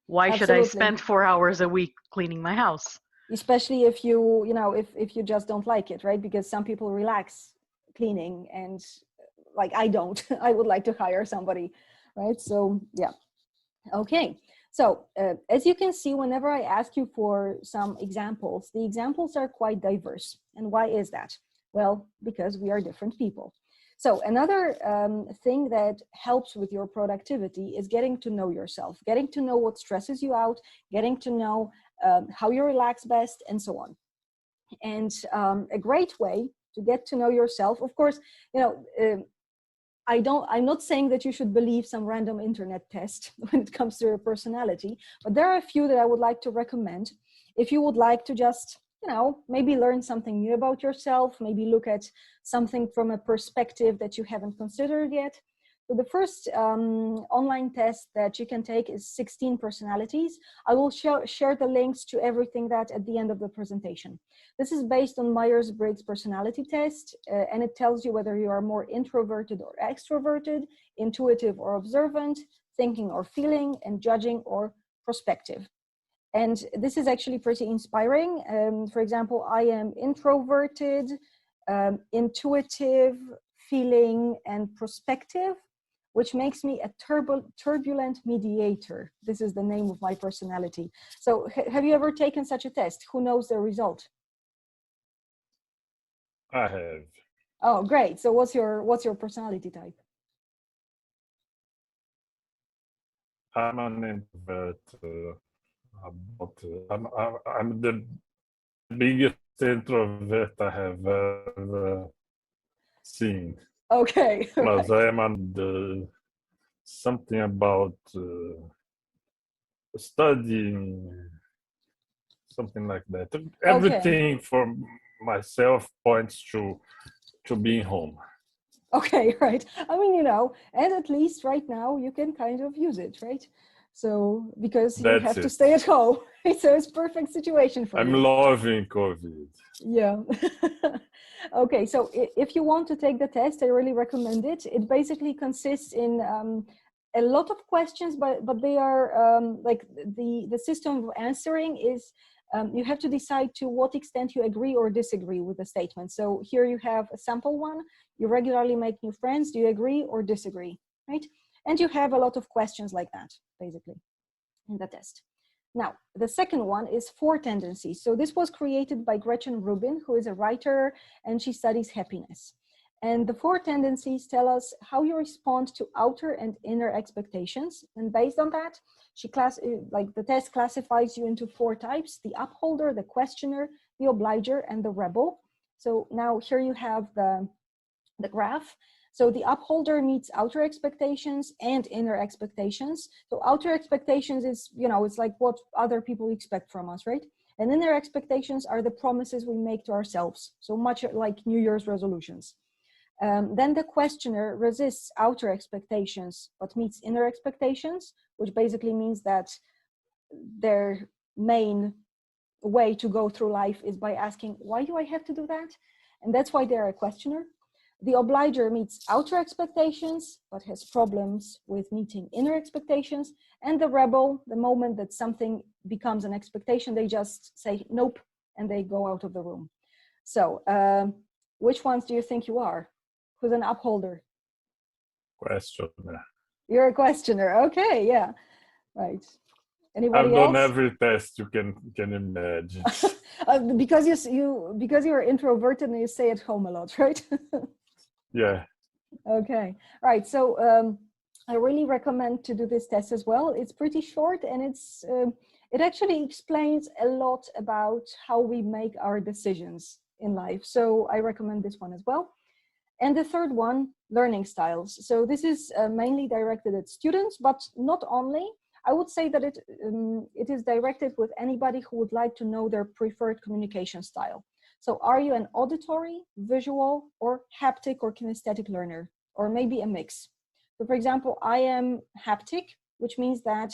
why should I spend 4 hours a week cleaning my house? Especially if you, if you just don't like it, right? Because some people relax cleaning and like I don't. I would like to hire somebody, right? So yeah. Okay, so as you can see, whenever I ask you for some examples, the examples are quite diverse. And why is that? Well, because we are different people. So another thing that helps with your productivity is getting to know yourself, getting to know what stresses you out, getting to know how you relax best, and so on. And a great way to get to know yourself, of course, you know, I'm not saying that you should believe some random internet test when it comes to your personality, but there are a few that I would like to recommend. If you would like to just, you know, maybe learn something new about yourself, maybe look at something from a perspective that you haven't considered yet. So the first online test that you can take is 16 personalities. I will share the links to everything that at the end of the presentation. This is based on Myers-Briggs personality test, and it tells you whether you are more introverted or extroverted, intuitive or observant, thinking or feeling, and judging or prospective. And this is actually pretty inspiring. For example, I am introverted, intuitive, feeling, and prospective, which makes me a turbulent mediator. This is the name of my personality. So have you ever taken such a test? Who knows the result? I have. Oh, great. So what's your personality type? I'm an introvert. I'm the biggest introvert I have ever seen. Okay. Plus, Right. I am on something about studying, something like that. Everything for myself points to being home. Okay, right. I mean, you know, and at least right now you can kind of use it, right? So because you have to stay at home, so it's perfect situation for you. I'm loving COVID. Yeah. Okay, so if you want to take the test, I really recommend it. It basically consists in a lot of questions, but they are like the system of answering is you have to decide to what extent you agree or disagree with the statement. So here you have a sample one. You regularly make new friends. Do you agree or disagree, right? And you have a lot of questions like that, basically, in the test. Now, the second one is 4 tendencies. So this was created by Gretchen Rubin, who is a writer, and she studies happiness. And the 4 tendencies tell us how you respond to outer and inner expectations. And based on that, the test classifies you into 4 types: the upholder, the questioner, the obliger, and the rebel. So now here you have the graph. So the upholder meets outer expectations and inner expectations. So outer expectations is, you know, it's like what other people expect from us, right? And inner expectations are the promises we make to ourselves. So much like New Year's resolutions. Then the questioner resists outer expectations, but meets inner expectations, which basically means that their main way to go through life is by asking, why do I have to do that? And that's why they're a questioner. The obliger meets outer expectations, but has problems with meeting inner expectations. And the rebel, the moment that something becomes an expectation, they just say nope, and they go out of the room. So which ones do you think you are? Who's an upholder? Questioner. You're a questioner. Okay, yeah, right. Anybody I've else? done every test you can imagine. Because you're introverted and you stay at home a lot, right? Yeah. Okay, right. So I really recommend to do this test as well. It's pretty short, and it actually explains a lot about how we make our decisions in life. So I recommend this one as well. And the third one, learning styles. So this is mainly directed at students, but not only. I would say that it is directed with anybody who would like to know their preferred communication style. So are you an auditory, visual, or haptic or kinesthetic learner, or maybe a mix? So for example, I am haptic, which means that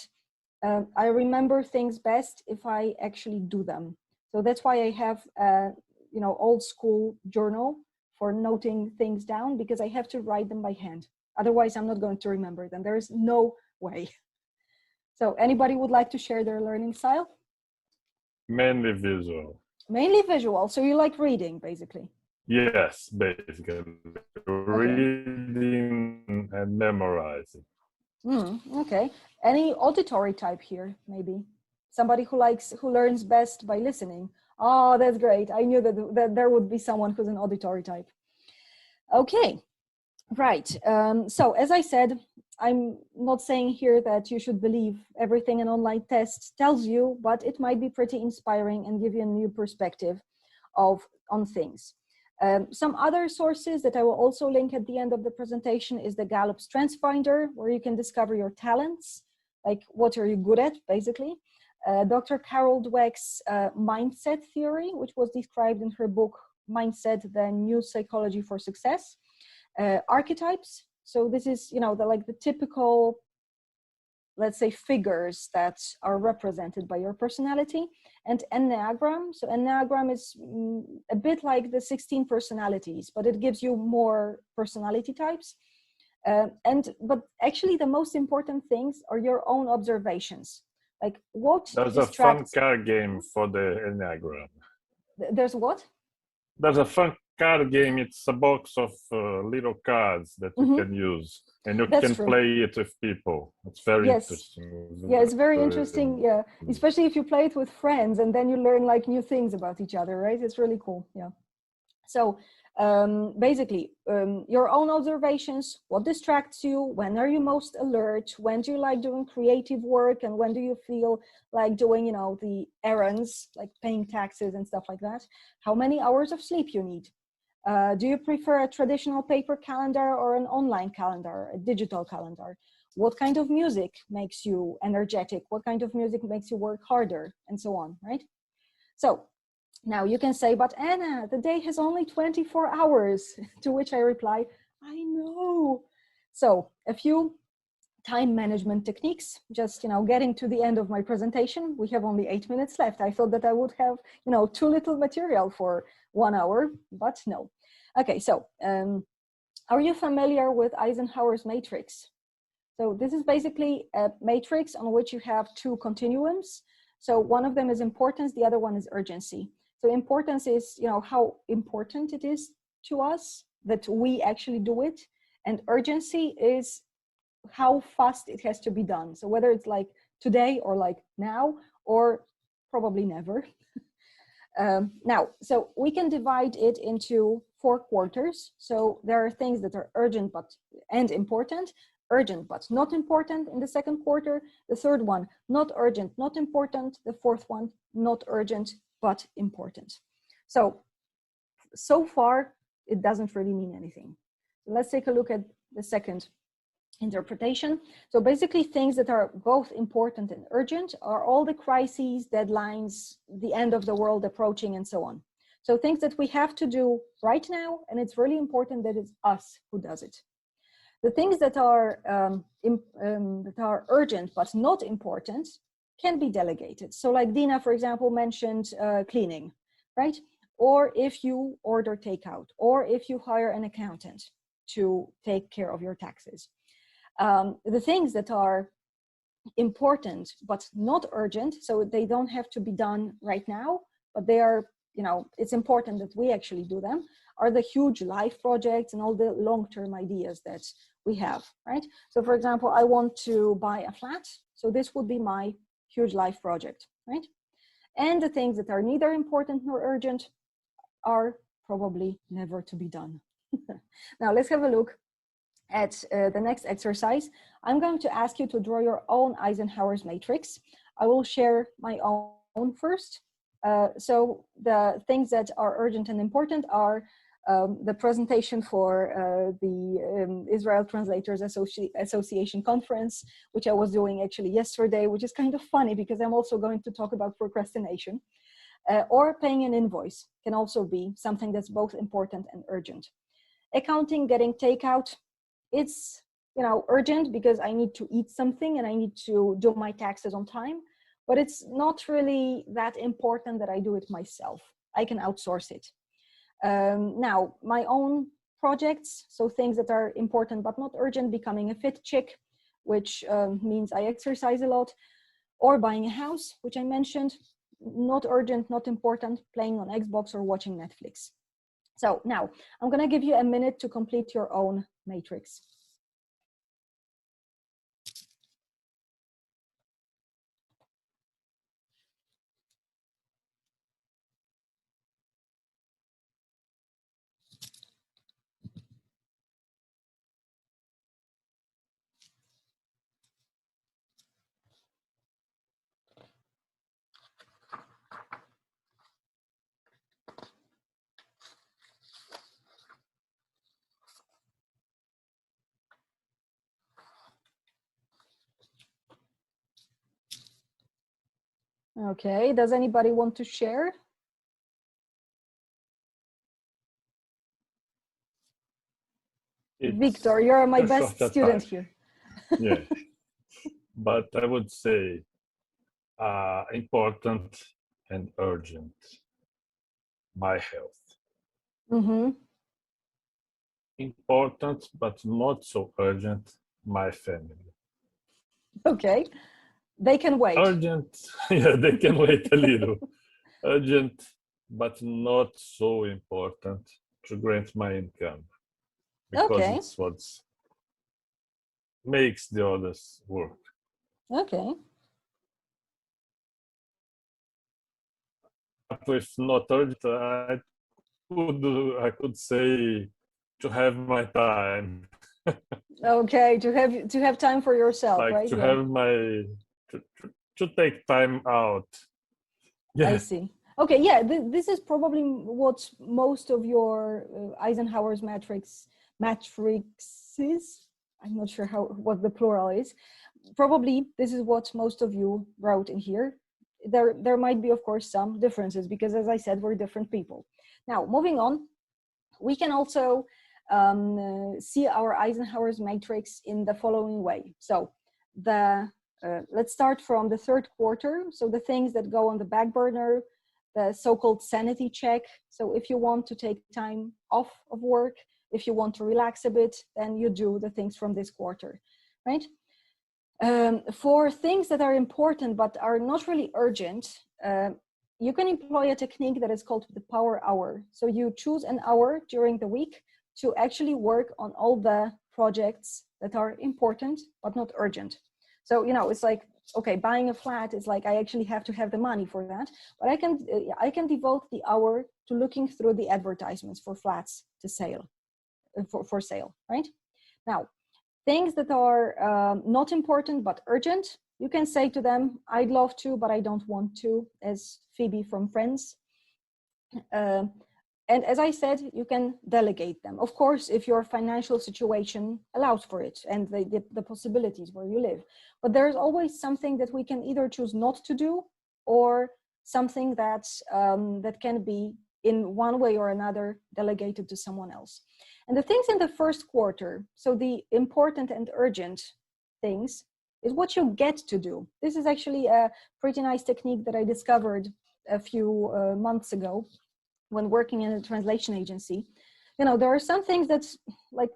I remember things best if I actually do them. So that's why I have old school journal for noting things down, because I have to write them by hand. Otherwise, I'm not going to remember them. There is no way. So anybody would like to share their learning style? Mainly visual. Mainly visual. So you like reading, basically? Yes, basically. Reading and memorizing. Okay. Any auditory type here, maybe? Somebody who learns best by listening. Oh, that's great. I knew that there would be someone who's an auditory type. Okay, right. So as I said, I'm not saying here that you should believe everything an online test tells you, but it might be pretty inspiring and give you a new perspective on things. Some other sources that I will also link at the end of the presentation is the Gallup Strengths Finder, where you can discover your talents, like what are you good at, basically. Dr. Carol Dweck's mindset theory, which was described in her book, Mindset, the New Psychology for Success. Archetypes, so this is, the typical, let's say, figures that are represented by your personality. And Enneagram, so Enneagram is a bit like the 16 personalities, but it gives you more personality types. But actually the most important things are your own observations. Like what There's a fun card game for the Enneagram. There's what? There's a fun card game. It's a box of little cards that you can use, and you can play it with people. It's very interesting. Yeah, it's very interesting. Yeah, especially if you play it with friends, and then you learn like new things about each other, right? It's really cool. Yeah. So basically, your own observations, what distracts you, when are you most alert, when do you like doing creative work, and when do you feel like doing, the errands, like paying taxes and stuff like that, how many hours of sleep you need. Do you prefer a traditional paper calendar or an online calendar, a digital calendar? What kind of music makes you energetic? What kind of music makes you work harder? And so on, right? So now you can say, but Anna, the day has only 24 hours, to which I reply, I know. So a few time management techniques, just, getting to the end of my presentation. We have only 8 minutes left. I thought that I would have, too little material for 1 hour, but no. Okay, so are you familiar with Eisenhower's matrix? So this is basically a matrix on which you have two continuums. So one of them is importance, the other one is urgency. So importance is, how important it is to us that we actually do it. And urgency is how fast it has to be done. So whether it's like today or like now or probably never. Now, so we can divide it into 4 quarters. So there are things that are urgent and important. Urgent but not important in the second quarter. The third one, not urgent, not important. The fourth one, not urgent but important. So far, it doesn't really mean anything. Let's take a look at the second interpretation. So basically things that are both important and urgent are all the crises, deadlines, the end of the world approaching, and so on. So things that we have to do right now, and it's really important that it's us who does it. The things that are urgent but not important can be delegated. So like Dina, for example, mentioned cleaning, right? Or if you order takeout, or if you hire an accountant to take care of your taxes. The things that are important but not urgent, so they don't have to be done right now, but they are, it's important that we actually do them, are the huge life projects and all the long-term ideas that we have, right? So for example, I want to buy a flat, so this would be my huge life project, right? And the things that are neither important nor urgent are probably never to be done. Now let's have a look at the next exercise. I'm going to ask you to draw your own Eisenhower's matrix. I will share my own first. So the things that are urgent and important are the presentation for the Israel Translators Association conference, which I was doing actually yesterday, which is kind of funny because I'm also going to talk about procrastination. Or paying an invoice can also be something that's both important and urgent. Accounting, getting takeout, it's urgent because I need to eat something and I need to do my taxes on time, but it's not really that important that I do it myself. I can outsource it. Now, my own projects, so things that are important but not urgent, becoming a fit chick, which means I exercise a lot, or buying a house, which I mentioned, not urgent, not important, playing on Xbox or watching Netflix. So now I'm going to give you a minute to complete your own matrix. Okay, does anybody want to share? Victor, you're my best student here. Yeah, but I would say important and urgent, my health. Mm-hmm. Important, but not so urgent, my family. Okay, they can wait. Urgent, yeah, they can wait a little. Urgent, but not so important to grant my income. Because it's what makes the others work. Okay. With not urgent, I could say to have my time. Okay, to have time for yourself, like right? to have my to take time out. Yeah. I see. Okay, yeah, this is probably what most of your Eisenhower's matrices. I'm not sure what the plural is. Probably this is what most of you wrote in here. There might be, of course, some differences because, as I said, we're different people. Now, moving on, we can also see our Eisenhower's matrix in the following way. So let's start from the third quarter. So the things that go on the back burner, the so-called sanity check. So if you want to take time off of work, if you want to relax a bit, then you do the things from this quarter, right? For things that are important but are not really urgent, you can employ a technique that is called the power hour. So you choose an hour during the week to actually work on all the projects that are important but not urgent. So, it's like, okay, buying a flat is like, I actually have to have the money for that, but I can devote the hour to looking through the advertisements for flats to sale, for sale, right? Now, things that are not important but urgent, you can say to them, I'd love to, but I don't want to, as Phoebe from Friends. And as I said, you can delegate them. Of course, if your financial situation allows for it and the possibilities where you live. But there's always something that we can either choose not to do or something that can be in one way or another delegated to someone else. And the things in the first quarter, so the important and urgent things, is what you get to do. This is actually a pretty nice technique that I discovered a few months ago when working in a translation agency. There are some things that's like,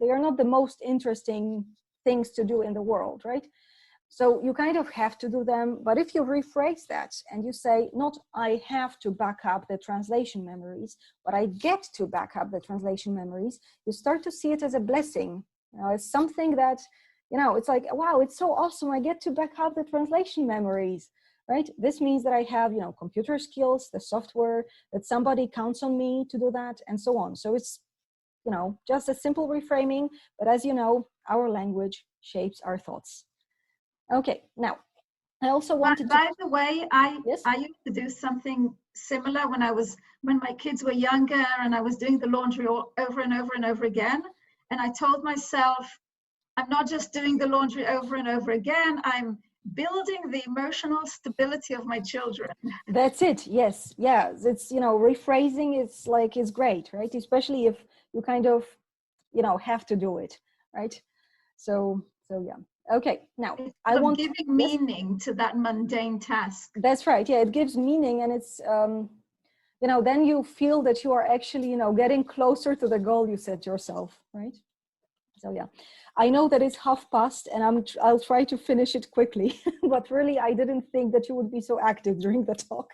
they are not the most interesting things to do in the world, right? So you kind of have to do them, but if you rephrase that and you say, not I have to back up the translation memories, but I get to back up the translation memories, you start to see it as a blessing, as something that, it's like, wow, it's so awesome, I get to back up the translation memories, right? This means that I have, computer skills, the software, that somebody counts on me to do that, and so on. So it's, just a simple reframing, but as you know, our language shapes our thoughts. Okay, now, I also wanted to... By the way, I Yes? used to do something similar when my kids were younger and I was doing the laundry over and over and over again. And I told myself, I'm not just doing the laundry over and over again, I'm building the emotional stability of my children. That's it, yes. Yeah, it's, rephrasing is great, right? Especially if you kind of, have to do it, right? So yeah. Okay, now I want giving meaning to that mundane task. That's right. Yeah, it gives meaning, and it's then you feel that you are actually getting closer to the goal you set yourself, right? So yeah, I know that it's past, and I'll try to finish it quickly. But really, I didn't think that you would be so active during the talk.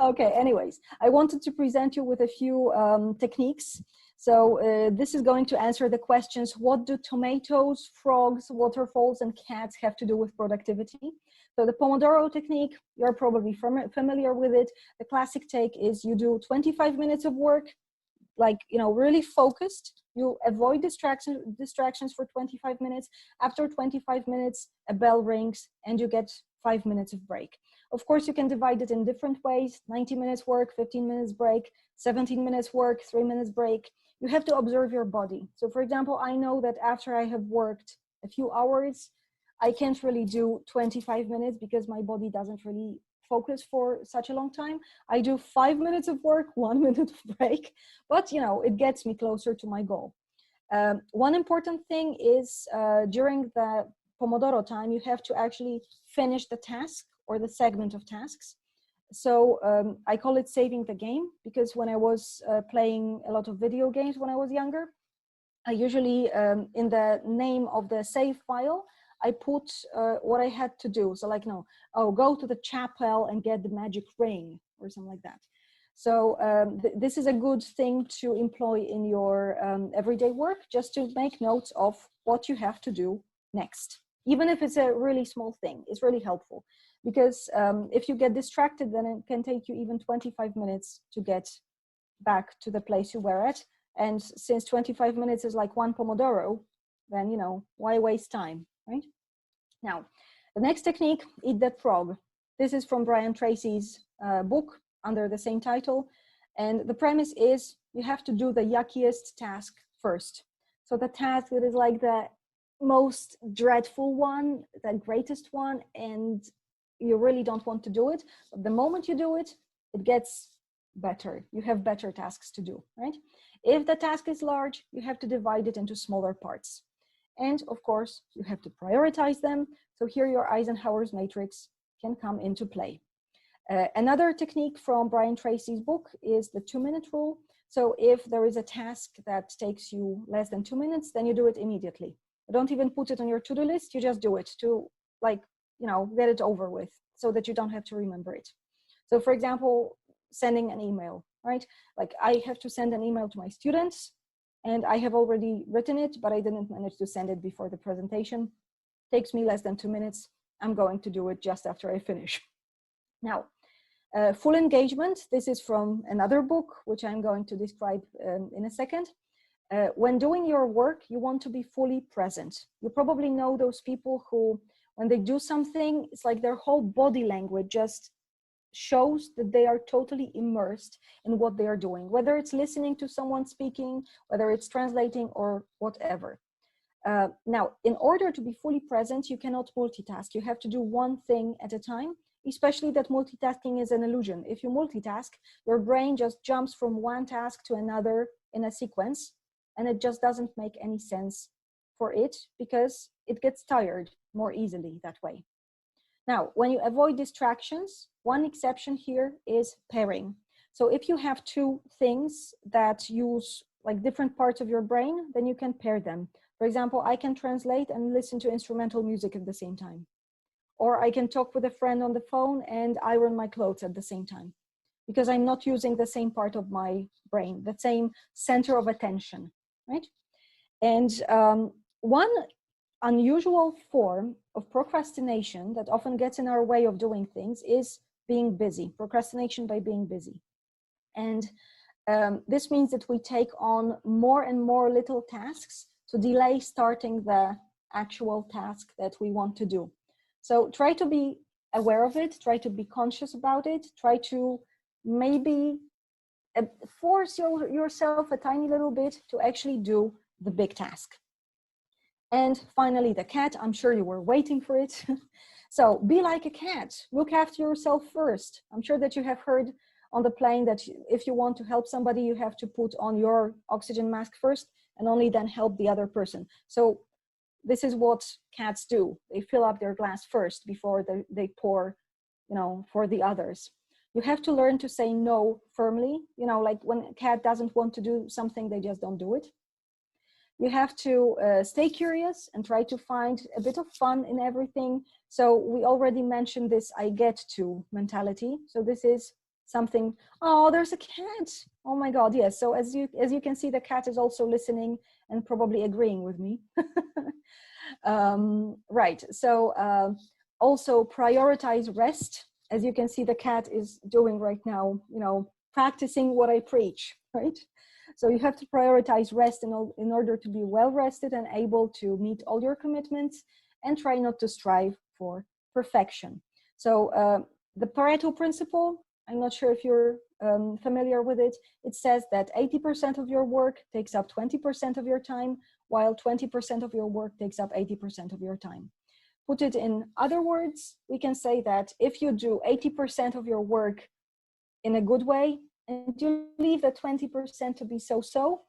Okay. Anyways, I wanted to present you with a few techniques. So this is going to answer the questions, what do tomatoes, frogs, waterfalls, and cats have to do with productivity? So the Pomodoro Technique, you're probably familiar with it. The classic take is you do 25 minutes of work, like, really focused. You avoid distractions for 25 minutes. After 25 minutes, a bell rings and you get 5 minutes of break. Of course, you can divide it in different ways, 90 minutes work, 15 minutes break, 17 minutes work, 3 minutes break. You have to observe your body. So for example, I know that after I have worked a few hours, I can't really do 25 minutes because my body doesn't really focus for such a long time. I do 5 minutes of work, 1 minute of break, but you know, it gets me closer to my goal. One important thing is during the Pomodoro time, you have to actually finish the task or the segment of tasks. So I call it saving the game, because when I was playing a lot of video games when I was younger, I usually in the name of the save file, I put what I had to do. So like, no, oh, go to the chapel and get the magic ring or something like that. So this is a good thing to employ in your everyday work, just to make notes of what you have to do next. Even if it's a really small thing, it's really helpful. Because if you get distracted, then it can take you even 25 minutes to get back to the place you were at. And since 25 minutes is like one Pomodoro, then, you know, why waste time, right? Now, the next technique, Eat That Frog. This is from Brian Tracy's book under the same title. And the premise is you have to do the yuckiest task first. So the task that is like the most dreadful one, the greatest one, and you really don't want to do it. But the moment you do it, it gets better. You have better tasks to do, right? If the task is large, you have to divide it into smaller parts. And of course, you have to prioritize them. So here your Eisenhower's matrix can come into play. Another technique from Brian Tracy's book is the 2-minute rule. So if there is a task that takes you less than 2 minutes, then you do it immediately. Don't even put it on your to-do list, you just do it to, like, you know, get it over with so that you don't have to remember it. So for example, sending an email, right? Like I have to send an email to my students and I have already written it, but I didn't manage to send it before the presentation. Takes me less than 2 minutes. I'm going to do it just after I finish. Now, full engagement. This is from another book, which I'm going to describe in a second. When doing your work, you want to be fully present. You probably know those people who, when they do something, it's like their whole body language just shows that they are totally immersed in what they are doing, whether it's listening to someone speaking, whether it's translating or whatever. Now, in order to be fully present, you cannot multitask. You have to do one thing at a time, especially that multitasking is an illusion. If you multitask, your brain just jumps from one task to another in a sequence, and it just doesn't make any sense for it because it gets tired more easily that way. Now, when you avoid distractions, one exception here is pairing. So if you have two things that use like different parts of your brain, then you can pair them. For example, I can translate and listen to instrumental music at the same time. Or I can talk with a friend on the phone and iron my clothes at the same time, because I'm not using the same part of my brain, the same center of attention, right? And one unusual form of procrastination that often gets in our way of doing things is being busy, procrastination by being busy. And this means that we take on more and more little tasks to delay starting the actual task that we want to do. So try to be aware of it, try to be conscious about it, try to maybe force yourself a tiny little bit to actually do the big task. And finally, the cat. I'm sure you were waiting for it. So be like a cat. Look after yourself first. I'm sure that you have heard on the plane that if you want to help somebody, you have to put on your oxygen mask first and only then help the other person. So this is what cats do. They fill up their glass first before they pour, you know, for the others. You have to learn to say no firmly. You know, like when a cat doesn't want to do something, they just don't do it. You have to stay curious and try to find a bit of fun in everything. So we already mentioned this I get to mentality. So this is something, oh, there's a cat. Oh my God, yes. So as you can see, the cat is also listening and probably agreeing with me. Right, so also prioritize rest. As you can see, the cat is doing right now, you know, practicing what I preach, right? So you have to prioritize rest in order to be well rested and able to meet all your commitments, and try not to strive for perfection. So the Pareto principle, I'm not sure if you're familiar with it. It says that 80% of your work takes up 20% of your time, while 20% of your work takes up 80% of your time. put it in other words, we can say that if you do 80% of your work in a good way and you leave the 20% to be so-so,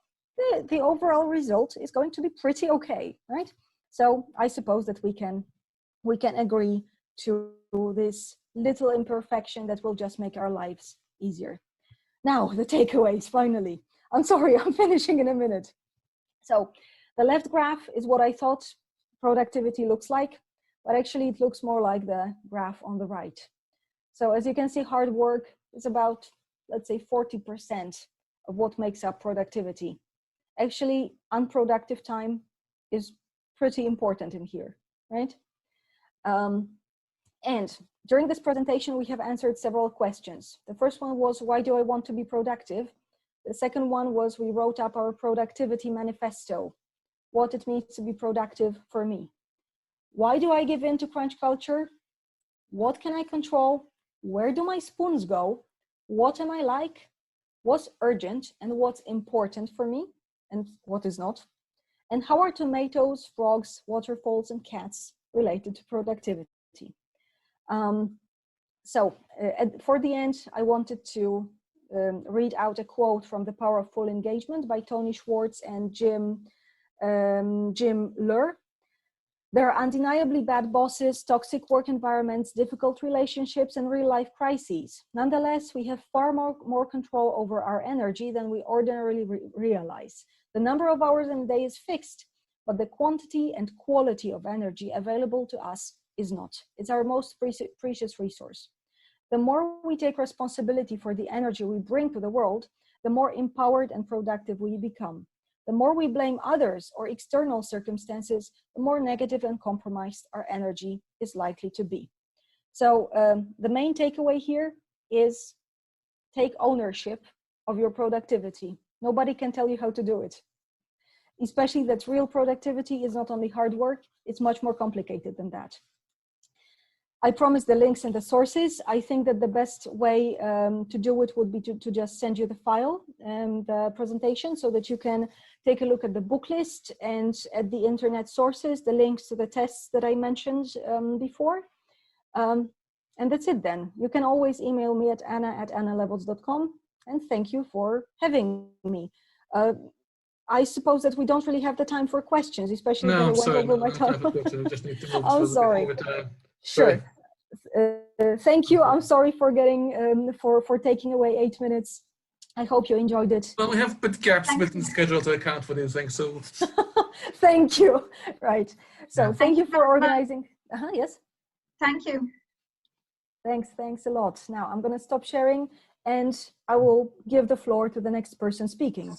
the overall result is going to be pretty okay, right? So I suppose that we can agree to this little imperfection that will just make our lives easier. Now, the takeaways, finally. I'm sorry, I'm finishing in a minute. So the left graph is what I thought productivity looks like, but actually it looks more like the graph on the right. So as you can see, hard work is about, let's say, 40% of what makes up productivity. Actually, unproductive time is pretty important in here, right? And during this presentation, we have answered several questions. The first one was, why do I want to be productive? The second one was, we wrote up our productivity manifesto, what it means to be productive for me. Why do I give in to crunch culture? What can I control? Where do my spoons go? What am I like? What's urgent and what's important for me and what is not? And how are tomatoes, frogs, waterfalls, and cats related to productivity? For the end, I wanted to read out a quote from The Power of Full Engagement by Tony Schwartz and Jim Lur. There are undeniably bad bosses, toxic work environments, difficult relationships, and real-life crises. Nonetheless, we have far more control over our energy than we ordinarily realize. The number of hours in a day is fixed, but the quantity and quality of energy available to us is not. It's our most precious resource. The more we take responsibility for the energy we bring to the world, the more empowered and productive we become. The more we blame others or external circumstances, the more negative and compromised our energy is likely to be. So the main takeaway here is take ownership of your productivity. Nobody can tell you how to do it. Especially that real productivity is not only hard work, it's much more complicated than that. I promised the links and the sources. I think that the best way to do it would be to just send you the file and the presentation so that you can take a look at the book list and at the internet sources, the links to the tests that I mentioned before. And that's it then. You can always email me at anna@annalevels.com, and thank you for having me. I suppose that we don't really have the time for questions, especially when I went over my time. I'm sorry. Sure. Thank you. I'm sorry for getting for taking away 8 minutes. I hope you enjoyed it. Well, we have put gaps within the schedule to account for these things, so. Thank you. Right. So Yeah. thank you for organizing. Yes. Thank you. Thanks a lot. Now I'm going to stop sharing and I will give the floor to the next person speaking.